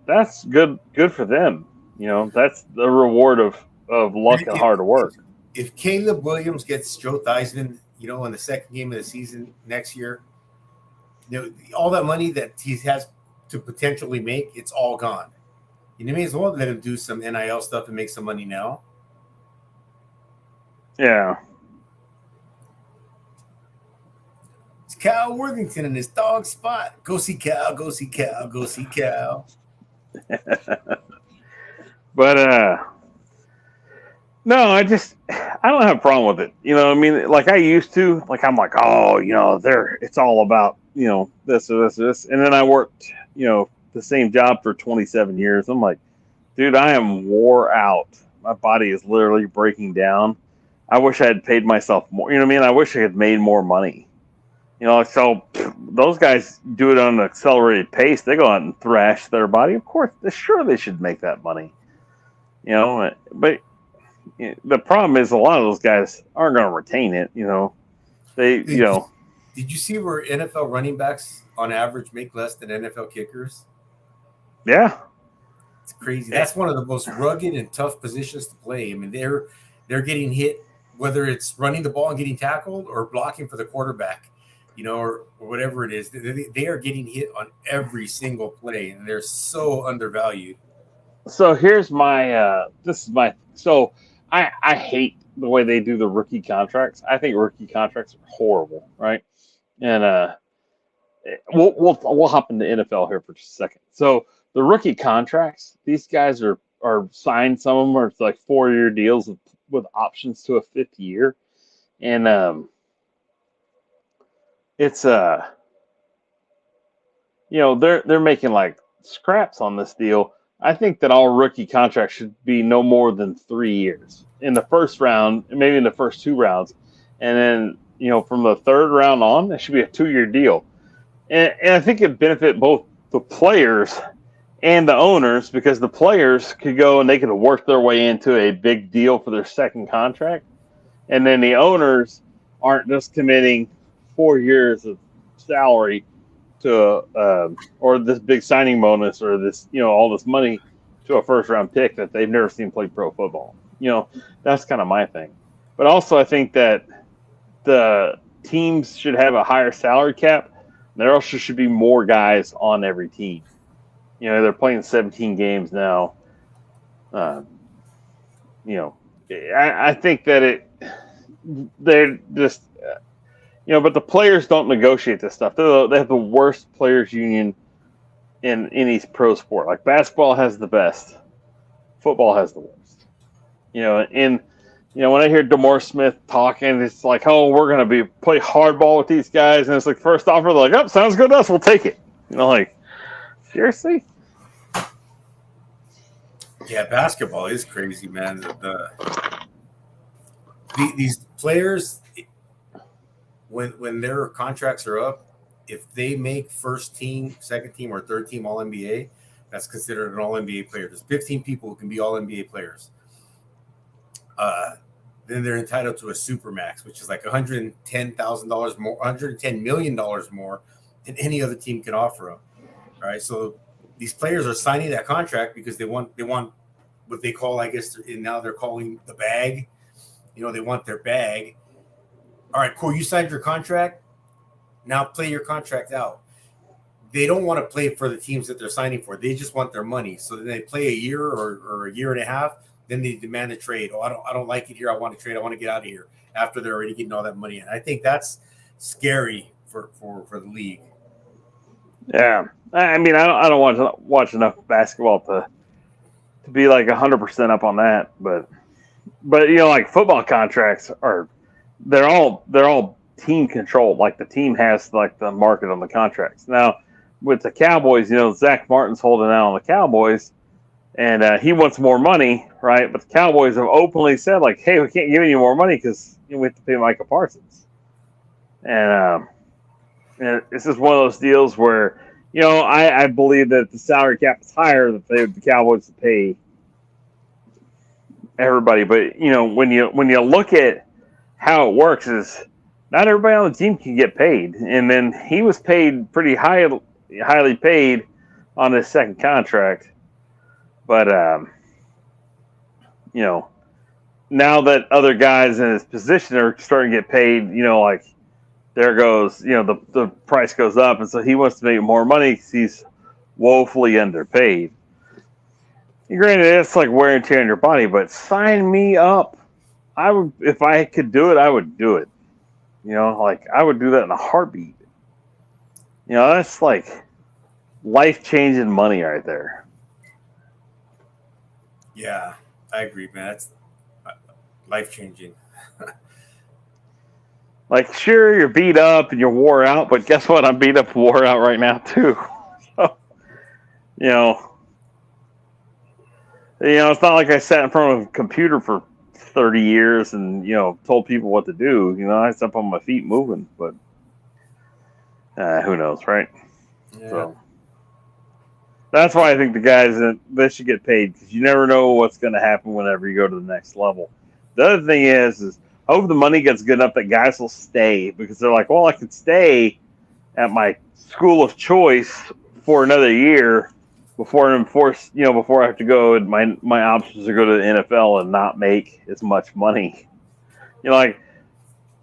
good for them. That's the reward of luck and hard work. If Caleb Williams gets Joe Theismann, in the second game of the season next year, all that money that he has to potentially make, it's all gone. You may as well let him do some NIL stuff and make some money now. Yeah. Cal Worthington in his dog spot. Go see Cal, go see Cal, go see Cal. But No, I don't have a problem with it. You know what I mean? Like I used to. Like I'm like, oh, it's all about, this or this or this. And then I worked, the same job for 27 years. I'm like, dude, I am wore out. My body is literally breaking down. I wish I had paid myself more. You know what I mean? I wish I had made more money. So those guys do it on an accelerated pace. They go out and thrash their body. Of course, sure they should make that money. But the problem is a lot of those guys aren't going to retain it. They, Did you, did you see where NFL running backs on average make less than NFL kickers? yeah, It's crazy. That's one of the most rugged and tough positions to play. I mean, they're getting hit, whether it's running the ball and getting tackled or blocking for the quarterback, or whatever it is. They are getting hit on every single play, and they're so undervalued. So here's so I hate the way they do the rookie contracts. I think rookie contracts are horrible, right? And we'll hop into NFL here for just a second. So the rookie contracts, these guys are signed. Some of them are like 4-year deals with options to a fifth year, and it's they're making like scraps on this deal. I think that all rookie contracts should be no more than 3 years in the first round, maybe in the first 2 rounds, and then from the third round on, it should be a 2-year deal. And I think it benefit both the players and the owners because the players could go and they could work their way into a big deal for their second contract, and then the owners aren't just committing 4 years of salary to or this big signing bonus or this all this money to a first round pick that they've never seen play pro football. That's kind of my thing. But also I think that the teams should have a higher salary cap. There also should be more guys on every team. They're playing 17 games now. Uh, I think that they're just but the players don't negotiate this stuff. They have the worst players union in any pro sport. Like basketball has the best, football has the worst. And when I hear Demore Smith talking, it's like, oh, we're gonna play hardball with these guys, and it's like first offer, they're like, oh, sounds good to us, we'll take it. Like seriously. Yeah, basketball is crazy, man. These players, when their contracts are up, if they make first team, second team, or third team All NBA, that's considered an All NBA player. There's 15 people who can be All NBA players. Then they're entitled to a supermax, which is like $110,000 more, $110 million more than any other team can offer them. All right, so these players are signing that contract because they want what they call, I guess, now they're calling the bag. They want their bag. All right, cool. You signed your contract. Now play your contract out. They don't want to play for the teams that they're signing for. They just want their money. So then they play a year or a year and a half. Then they demand a trade. Oh, I don't like it here. I want to trade. I want to get out of here after they're already getting all that money. And I think that's scary for the league. Yeah, I mean, I don't want to watch enough basketball to be like 100% up on that, but like football contracts they're all team controlled. Like the team has like the market on the contracts. Now with the Cowboys, Zach Martin's holding out on the Cowboys, and he wants more money, right? But the Cowboys have openly said like, hey, we can't give you more money because we have to pay Micah Parsons, and this is one of those deals where I believe that the salary cap is higher that the Cowboys to pay everybody. But when you look at how it works, is not everybody on the team can get paid, and then he was paid pretty highly paid on his second contract. But now that other guys in his position are starting to get paid, like there goes, the price goes up, and so he wants to make more money because he's woefully underpaid. Granted, it's like wear and tear on your body, but sign me up. I would, if I could do it, I would do it. Like I would do that in a heartbeat. That's like life-changing money right there. Yeah, I agree, man. life changing. Like, sure, you're beat up and you're wore out, but guess what? I'm beat up and wore out right now, too. So, you know, it's not like I sat in front of a computer for 30 years and, told people what to do. I was up on my feet moving, but who knows, right? Yeah. So that's why I think the guys, they should get paid, because you never know what's going to happen whenever you go to the next level. The other thing is I hope the money gets good enough that guys will stay, because they're like, well, I could stay at my school of choice for another year before I have to go. And my options are go to the NFL and not make as much money. Like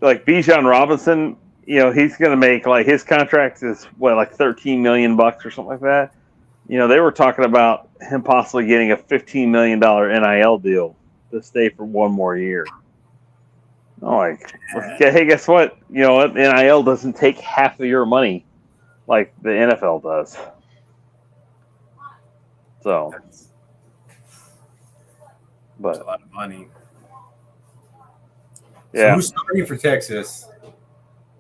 Bijan Robinson, he's going to make, like, his contract is like $13 million or something like that. They were talking about him possibly getting a $15 million NIL deal to stay for one more year. Hey, guess what? NIL doesn't take half of your money like the NFL does. So, That's a lot of money. Yeah. So who's starting for Texas?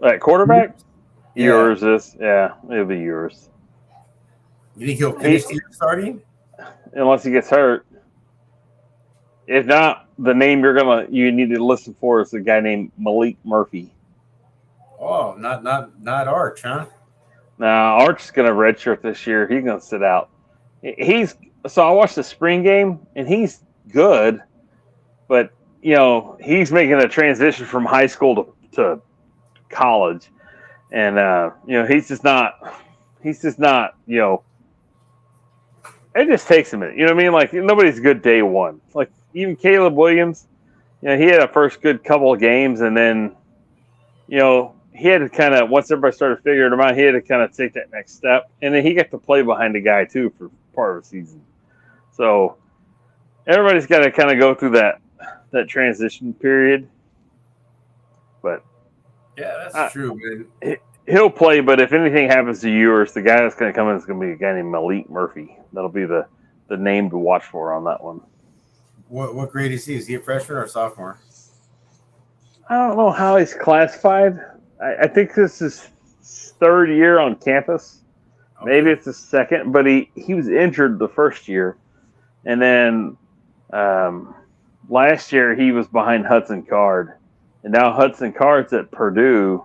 At quarterback? Yeah. Yours is. Yeah, it'll be yours. You think he'll finish the year starting? Unless he gets hurt. If not, the name you need to listen for is a guy named Malik Murphy. Oh, not Arch, huh? Now, Arch is going to redshirt this year. He's going to sit out. So I watched the spring game, and he's good, but he's making a transition from high school to college, and he's just not. It just takes a minute. You know what I mean? Like, nobody's good day one. Like, even Caleb Williams, he had a first good couple of games, and then, he had to kind of, once everybody started figuring him out, he had to kind of take that next step. And then he got to play behind the guy, too, for part of the season. So, everybody's got to kind of go through that transition period. But yeah, that's true, man. He'll play, but if anything happens to yours, the guy that's going to come in is going to be a guy named Malik Murphy. That'll be the name to watch for on that one. What grade is he? Is he a freshman or a sophomore? I don't know how he's classified. I think this is his third year on campus. Okay. Maybe it's his second, but he was injured the first year. And then last year he was behind Hudson Card. And now Hudson Card's at Purdue.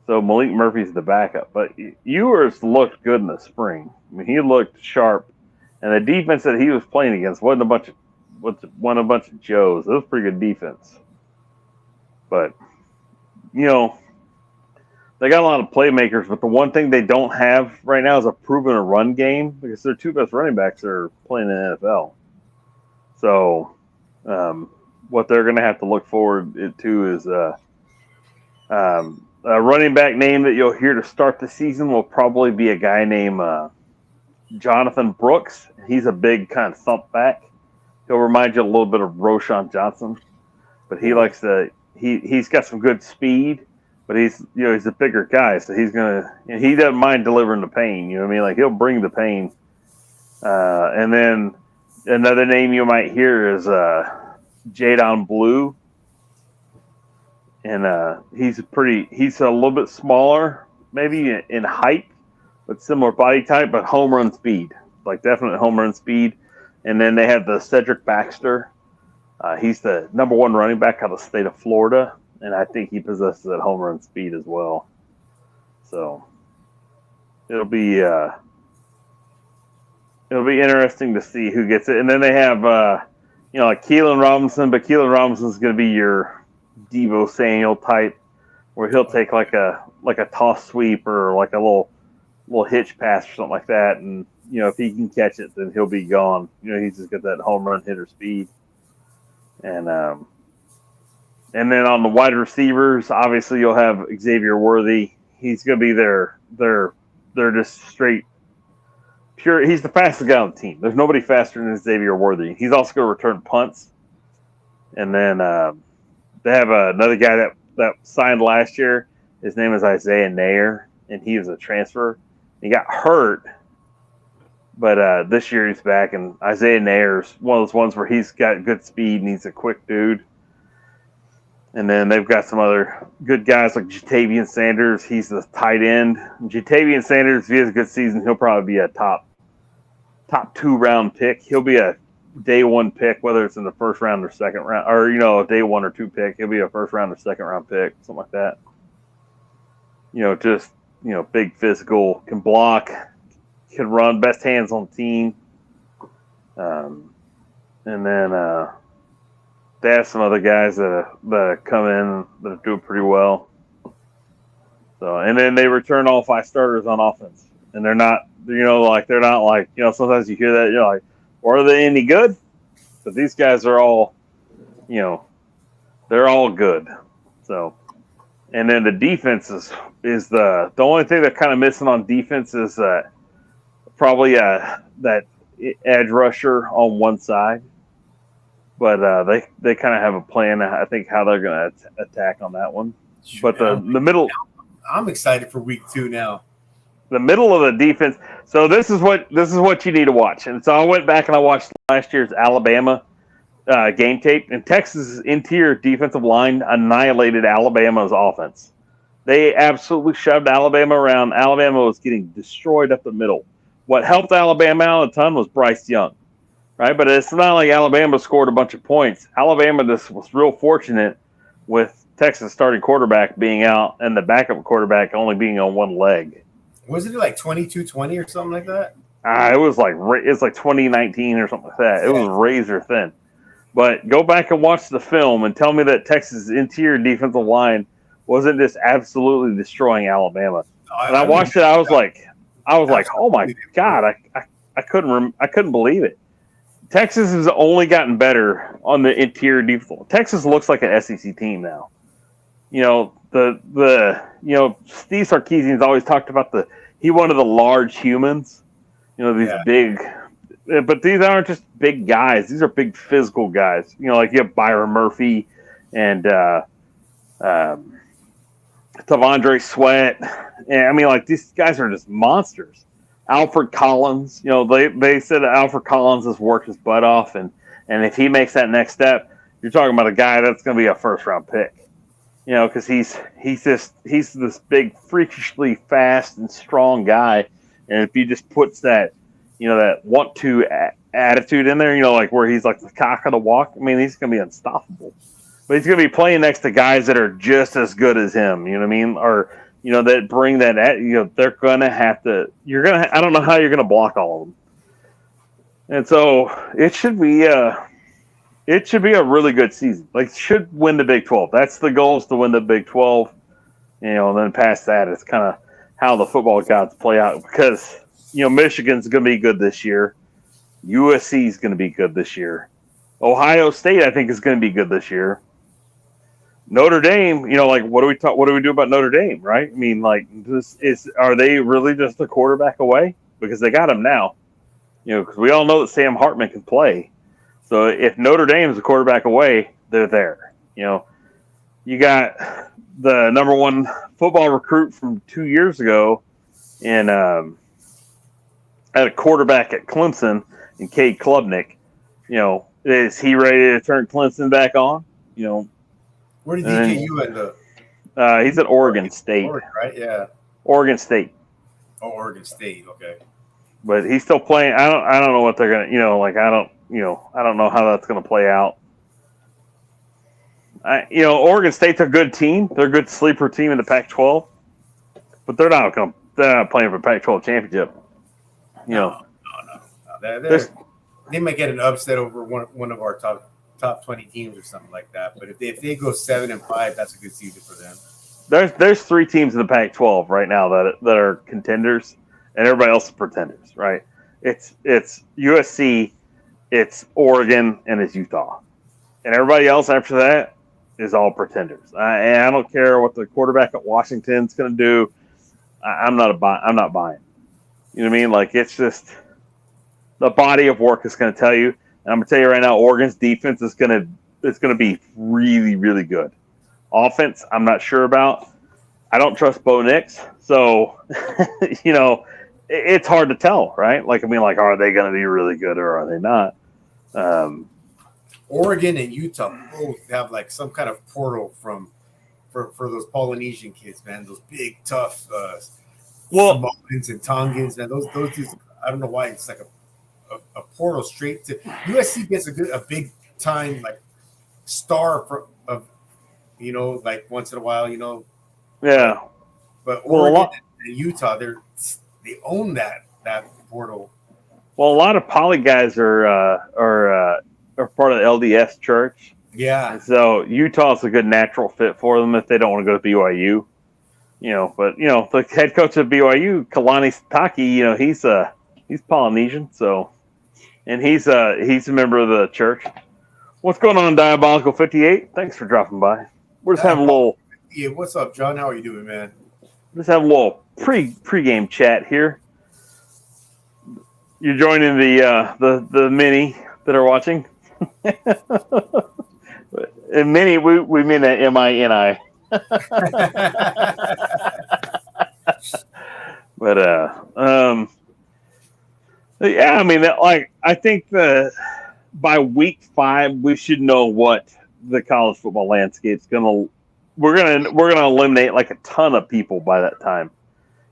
So Malik Murphy's the backup. But Ewers looked good in the spring. I mean, he looked sharp. And the defense that he was playing against wasn't a bunch of Joes. It was pretty good defense. But, they got a lot of playmakers, but the one thing they don't have right now is a proven run game, because their two best running backs are playing in the NFL. So, what they're going to have to look forward to is a running back name that you'll hear to start the season will probably be a guy named Jonathan Brooks. He's a big kind of thump back. He'll remind you a little bit of Roschon Johnson, but he likes to. He's got some good speed, but he's a bigger guy, so he doesn't mind delivering the pain. You know what I mean? Like, he'll bring the pain. And then another name you might hear is Jadon Blue, and he's a little bit smaller, maybe in height, but similar body type, but home run speed, like definite home run speed. And then they have the Cedric Baxter. He's the number one running back out of the state of Florida, and I think he possesses that home run speed as well. So it'll be interesting to see who gets it. And then they have like Keelan Robinson, but Keelan Robinson's going to be your Deebo Samuel type, where he'll take like a toss sweep or like a little hitch pass or something like that, and if he can catch it, then he'll be gone. He's just got that home run hitter speed. And then on the wide receivers, obviously you'll have Xavier Worthy. He's going to be they're just straight pure. He's the fastest guy on the team. There's nobody faster than Xavier Worthy. He's also going to return punts. And then they have another guy that signed last year. His name is Isaiah Nair, and he was a transfer. He got hurt, But this year he's back, and Isaiah Nayer's one of those ones where he's got good speed and he's a quick dude. And then they've got some other good guys like Jatavian Sanders. He's the tight end. Jatavian Sanders, if he has a good season, he'll probably be a top 2 round pick. He'll be a day 1 pick, whether it's in the first round or second round, or a day 1 or 2 pick. He'll be a first round or second round pick, something like that. Just big physical, can block, can run, best hands on the team. And then they have some other guys that come in that are doing pretty well. So, and then they return all 5 starters on offense, and they're not like sometimes you hear that you're like, well, are they any good? But these guys are all, they're all good. So, and then the defense is the only thing they're kind of missing on defense is probably that edge rusher on one side. But they kind of have a plan, I think, how they're going to attack on that one. But the middle, I'm excited for week 2 now. The middle of the defense. So this is what you need to watch. And so I went back and I watched last year's Alabama game tape, and Texas' interior defensive line annihilated Alabama's offense. They absolutely shoved Alabama around. Alabama was getting destroyed up the middle. What helped Alabama out a ton was Bryce Young, right? But it's not like Alabama scored a bunch of points. Alabama just was real fortunate with Texas starting quarterback being out and the backup quarterback only being on one leg. Wasn't it like 22-20 or something like that? It was like 2019 or something like that. It was razor thin. But go back and watch the film and tell me that Texas' interior defensive line wasn't just absolutely destroying Alabama. And I watched it. I was like, oh my God! I couldn't believe it. Texas has only gotten better on the interior defense. Texas looks like an SEC team now. Steve Sarkisian's always talked about he wanted the large humans. These big. But these aren't just big guys. These are big physical guys. Like you have Byron Murphy and T'Vondre Sweat. And I mean, like, these guys are just monsters. Alfred Collins, they said that Alfred Collins has worked his butt off. And if he makes that next step, you're talking about a guy that's going to be a first-round pick. Because he's this big, freakishly fast and strong guy. And if he just puts that, that want-to attitude in there, like where he's like the cock of the walk, I mean, he's going to be unstoppable. But he's going to be playing next to guys that are just as good as him, you know what I mean? Or, that bring that, they're going to have to, I don't know how you're going to block all of them. And so it should be a really good season. Like, should win the Big 12. That's the goal, is to win the Big 12. And then past that, it's kind of how the football gods play out, because Michigan's going to be good this year. USC is going to be good this year. Ohio State, I think, is going to be good this year. Notre Dame, what do we do about Notre Dame, right? I mean, like, are they really just a quarterback away? Because they got him now. Because we all know that Sam Hartman can play. So if Notre Dame is a quarterback away, they're there. You got the number 1 football recruit from 2 years ago, and at a quarterback at Clemson, and Cade Klubnik. Is he ready to turn Clemson back on? Where did DKU end up? He's at Oregon State. Oregon, right? Yeah. Oregon State. Oh, Oregon State. Okay. But he's still playing. I don't know what they're gonna. I don't know how that's gonna play out. Oregon State's a good team. They're a good sleeper team in the Pac-12, but they're not playing for the Pac-12 championship. No. They might get an upset over one of our top 20 teams or something like that. But if they go 7-5, that's a good season for them. There's 3 teams in the Pac-12 right now that are contenders, and everybody else is pretenders, right? It's USC, it's Oregon, and it's Utah, and everybody else after that is all pretenders. And I don't care what the quarterback at Washington's going to do. I'm not buying. You know what I mean? Like, it's just the body of work is going to tell you. And I'm going to tell you right now, Oregon's defense is going to be really, really good. Offense, I'm not sure about. I don't trust Bo Nix. So, it's hard to tell, right? Like, I mean, like, are they going to be really good or are they not? Oregon and Utah both have like some kind of portal for those Polynesian kids, man. Those big, tough Samoans and Tongans, man. Those dudes. I don't know why it's like a portal straight to USC gets a big time like star of like once in a while, Yeah. But Oregon and Utah, they own that portal. Well, a lot of poly guys are part of the LDS church. Yeah. And so Utah's a good natural fit for them if they don't want to go to BYU. But the head coach of BYU, Kalani Sitake, he's Polynesian, so, and he's a member of the church. What's going on, Diabolical 58? Thanks for dropping by. We're just having a little. Yeah, what's up, John? How are you doing, man? Just have a little pre-game chat here. You're joining the mini that are watching. And mini, we mean that MINI. But yeah, I mean, I think by week 5 we should know what the college football landscape's gonna. We're gonna eliminate like a ton of people by that time.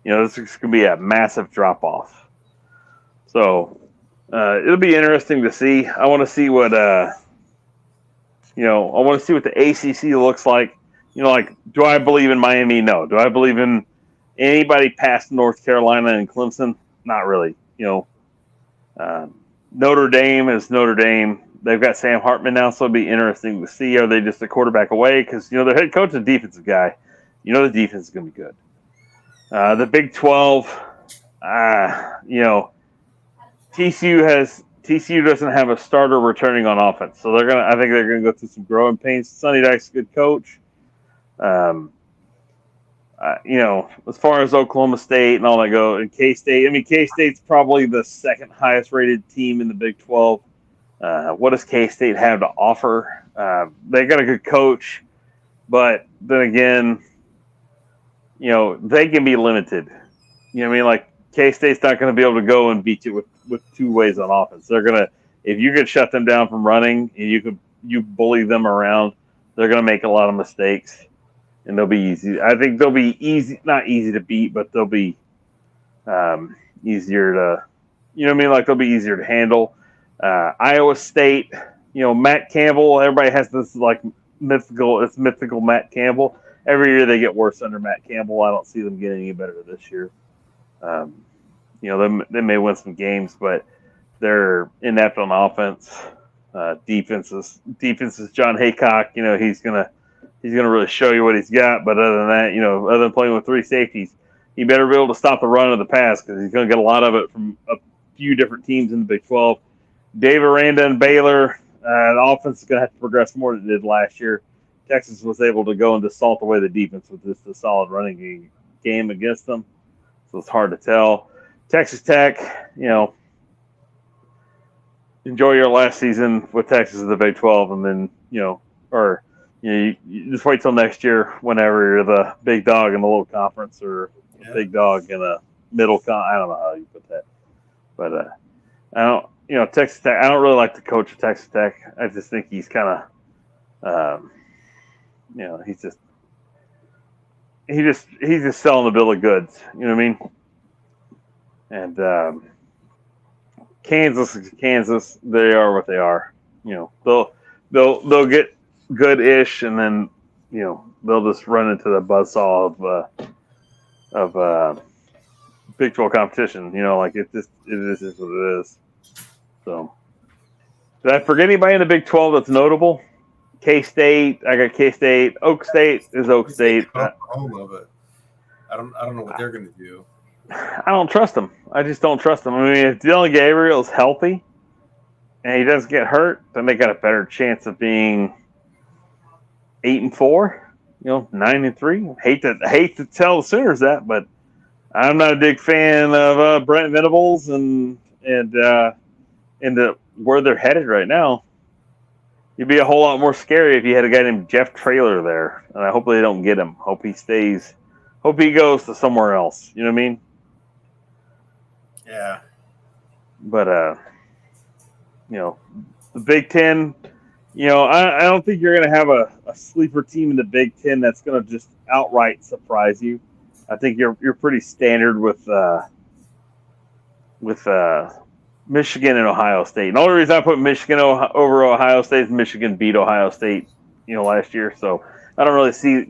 This is gonna be a massive drop off. So it'll be interesting to see. I want to see what I want to see what the ACC looks like. Like, do I believe in Miami? No. Do I believe in anybody past North Carolina and Clemson? Not really. Notre Dame is Notre Dame. They've got Sam Hartman now, so it'll be interesting to see. Are they just a quarterback away? Because, their head coach is a defensive guy. The defense is going to be good. The Big 12, TCU doesn't have a starter returning on offense, so I think they're gonna go through some growing pains. Sonny Dykes, a good coach. As far as Oklahoma State and all that go, and K-State, K-State's probably the second highest rated team in the Big 12. What does K-State have to offer? They got a good coach, but then again, they can be limited. Like K-State's not going to be able to go and beat you with 2 ways on offense. They're going to, if you could shut them down from running and you bully them around, they're going to make a lot of mistakes, and they'll be easy. I think they'll be easy, not easy to beat, but they'll be easier to, like they'll be easier to handle. Iowa State, Matt Campbell, everybody has this like mythical Matt Campbell. Every year they get worse under Matt Campbell. I don't see them getting any better this year. They may win some games, but they're inept on offense. Defense is John Haycock. He's gonna really show you what he's got. But other than that, other than playing with 3 safeties, he better be able to stop the run of the pass because he's gonna get a lot of it from a few different teams in the Big 12. Dave Aranda and Baylor, the offense is gonna have to progress more than it did last year. Texas was able to go and just salt away the defense with just a solid running game against them. So it's hard to tell. Texas Tech, enjoy your last season with Texas in the Big 12, and then, you just wait till next year whenever you're the big dog in the little conference or big dog in a middle I don't know how you put that. But I don't, Texas Tech, I don't really like the coach of Texas Tech. I just think he's kind of, he's just selling the bill of goods. You know what I mean? And Kansas, they are what they are. They'll get good-ish, and then they'll just run into the buzzsaw of Big 12 competition. Like it is what it is. So, did I forget anybody in the Big 12 that's notable? K-State, I got K-State. Oak State is Oak State. Oklahoma, but I don't know what they're going to do. I don't trust them. I just don't trust them. If Dylan Gabriel is healthy and he doesn't get hurt, then they got a better chance of being 8-4, 9-3. Hate to tell the Sooners that, but I'm not a big fan of Brent Venables and where they're headed right now. You'd be a whole lot more scary if you had a guy named Jeff Traylor there, and I hope they don't get him. Hope he stays. Hope he goes to somewhere else. You know what I mean? Yeah. But the Big Ten. I don't think you're going to have a sleeper team in the Big Ten that's going to just outright surprise you. I think you're pretty standard with Michigan and Ohio State. And the only reason I put Michigan over Ohio State is Michigan beat Ohio State, last year. So I don't really see,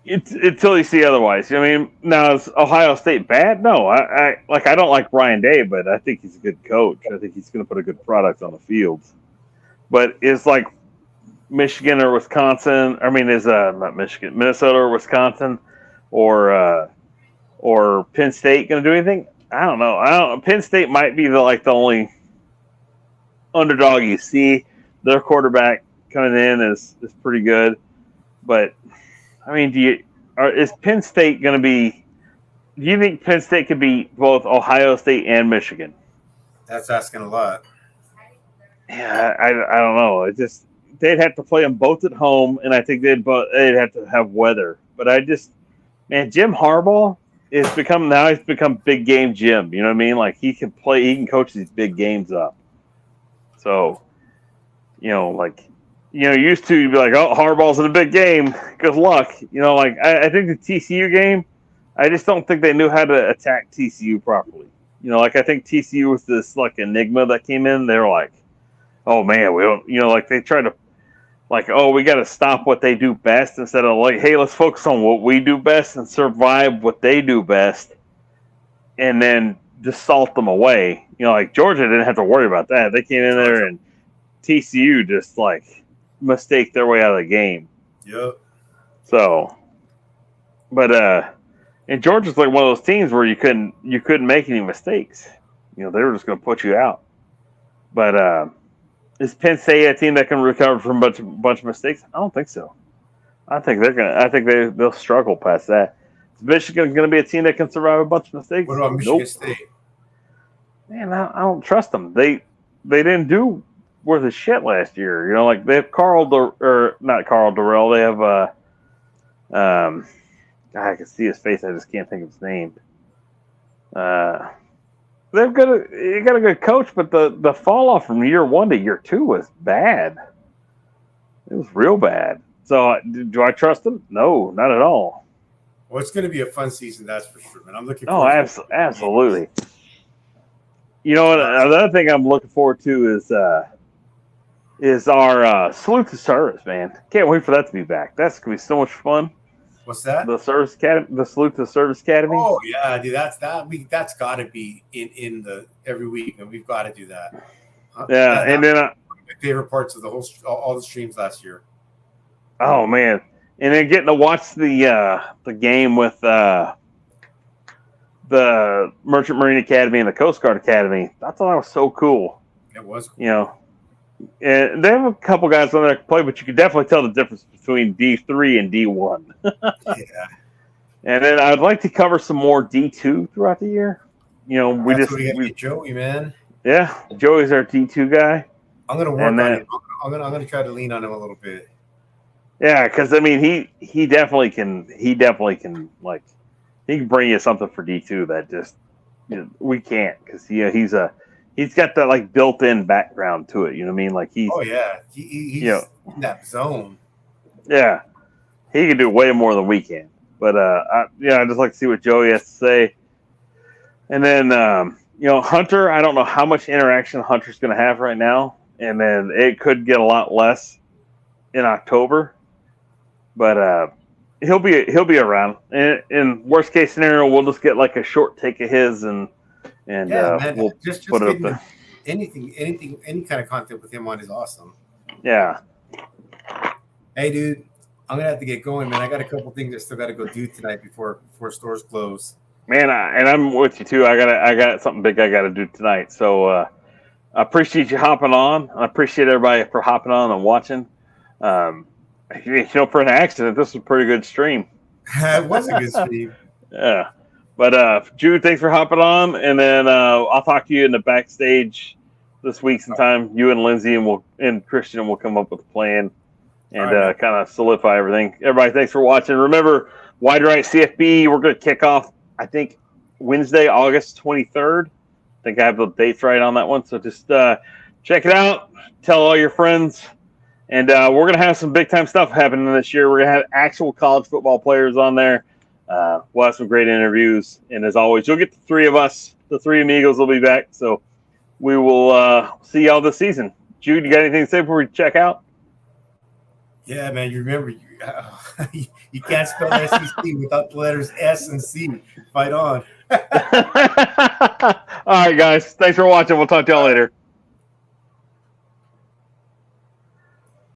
it's until you see otherwise. Now is Ohio State bad? No, I don't like Brian Day, but I think he's a good coach. I think he's going to put a good product on the field. But it's like Michigan or Wisconsin. Is not Michigan, Minnesota or Wisconsin, or Penn State going to do anything? I don't know. Penn State might be the only underdog you see. Their quarterback coming in is pretty good, but is Penn State going to be? Do you think Penn State could beat both Ohio State and Michigan? That's asking a lot. Yeah, I don't know. They'd have to play them both at home, and I think they'd have to have weather. But Jim Harbaugh he's become big game Jim. You know what I mean? Like he can coach these big games up. So, used to you'd be like, oh, Harbaugh's in a big game. Good luck. I think the TCU game, I just don't think they knew how to attack TCU properly. I think TCU was this enigma that came in. They were like, oh man, we don't, they tried to, we got to stop what they do best instead of hey, let's focus on what we do best and survive what they do best, and then just salt them away. Georgia didn't have to worry about that. They came in there and TCU just mistake their way out of the game. Yep. So, but and Georgia's one of those teams where you couldn't make any mistakes. They were just going to put you out. But is Penn State a team that can recover from a bunch of mistakes? I don't think so. I think they'll struggle past that. Is Michigan going to be a team that can survive a bunch of mistakes? What about Michigan State? Man, I don't trust them. They didn't do worth a shit last year. They have not Carl Durrell. They have I can see his face. I just can't think of his name. You got a good coach, but the fall off from year 1 to year 2 was bad. It was real bad. So do I trust them? No, not at all. Well, it's going to be a fun season, that's for sure. And I'm looking. Oh, absolutely. Another thing I'm looking forward to is our Salute to Service, man. Can't wait for that to be back. That's gonna be so much fun. What's that? The Service Academy, the Salute to Service Academy. Oh yeah, dude, that's got to be in the every week, and we've got to do that. Yeah, and then my favorite parts of all the streams last year. Oh man, and then getting to watch the game with the Merchant Marine Academy and the Coast Guard Academy. I thought that was so cool. It was. And they have a couple guys on there that can play, but you can definitely tell the difference between D3 and D1. Yeah. And then I'd like to cover some more D2 throughout the year. We get Joey, man. Yeah, Joey's our D2 guy. I'm gonna work on him. I'm gonna try to lean on him a little bit. Yeah, because he definitely can. He can bring you something for D2 that just we can't, because he's got that built-in background to it. You know what I mean? He's he's in that zone. Yeah, he can do way more than we can. But I just like to see what Joey has to say. And then Hunter, I don't know how much interaction Hunter's going to have right now, and then it could get a lot less in October. But he'll be around. In worst case scenario, we'll just get a short take of his and we'll just put it up there. Any kind of content with him on is awesome. Yeah. Hey, dude, I'm gonna have to get going, man. I got a couple things I still got to go do tonight before stores close. Man, and I'm with you too. I got something big I got to do tonight. So I appreciate you hopping on. I appreciate everybody for hopping on and watching. For an accident, this was a pretty good stream. It was a good stream. Yeah. But Jude, thanks for hopping on, and then I'll talk to you in the backstage this week sometime. You and Lindsay and Christian will come up with a plan and kind of solidify everything. Everybody, thanks for watching. Remember, Wide Right CFB, we're going to kick off, I think, Wednesday, August 23rd. I think I have the dates right on that one. So just check it out. Tell all your friends. And we're going to have some big-time stuff happening this year. We're going to have actual college football players on there. We'll have some great interviews. And as always, you'll get the three of us. The three amigos will be back. So we will see y'all this season. Jude, you got anything to say before we check out? Yeah, man. You remember, you can't spell SEC without the letters S and C. Fight on. All right, guys. Thanks for watching. We'll talk to y'all later.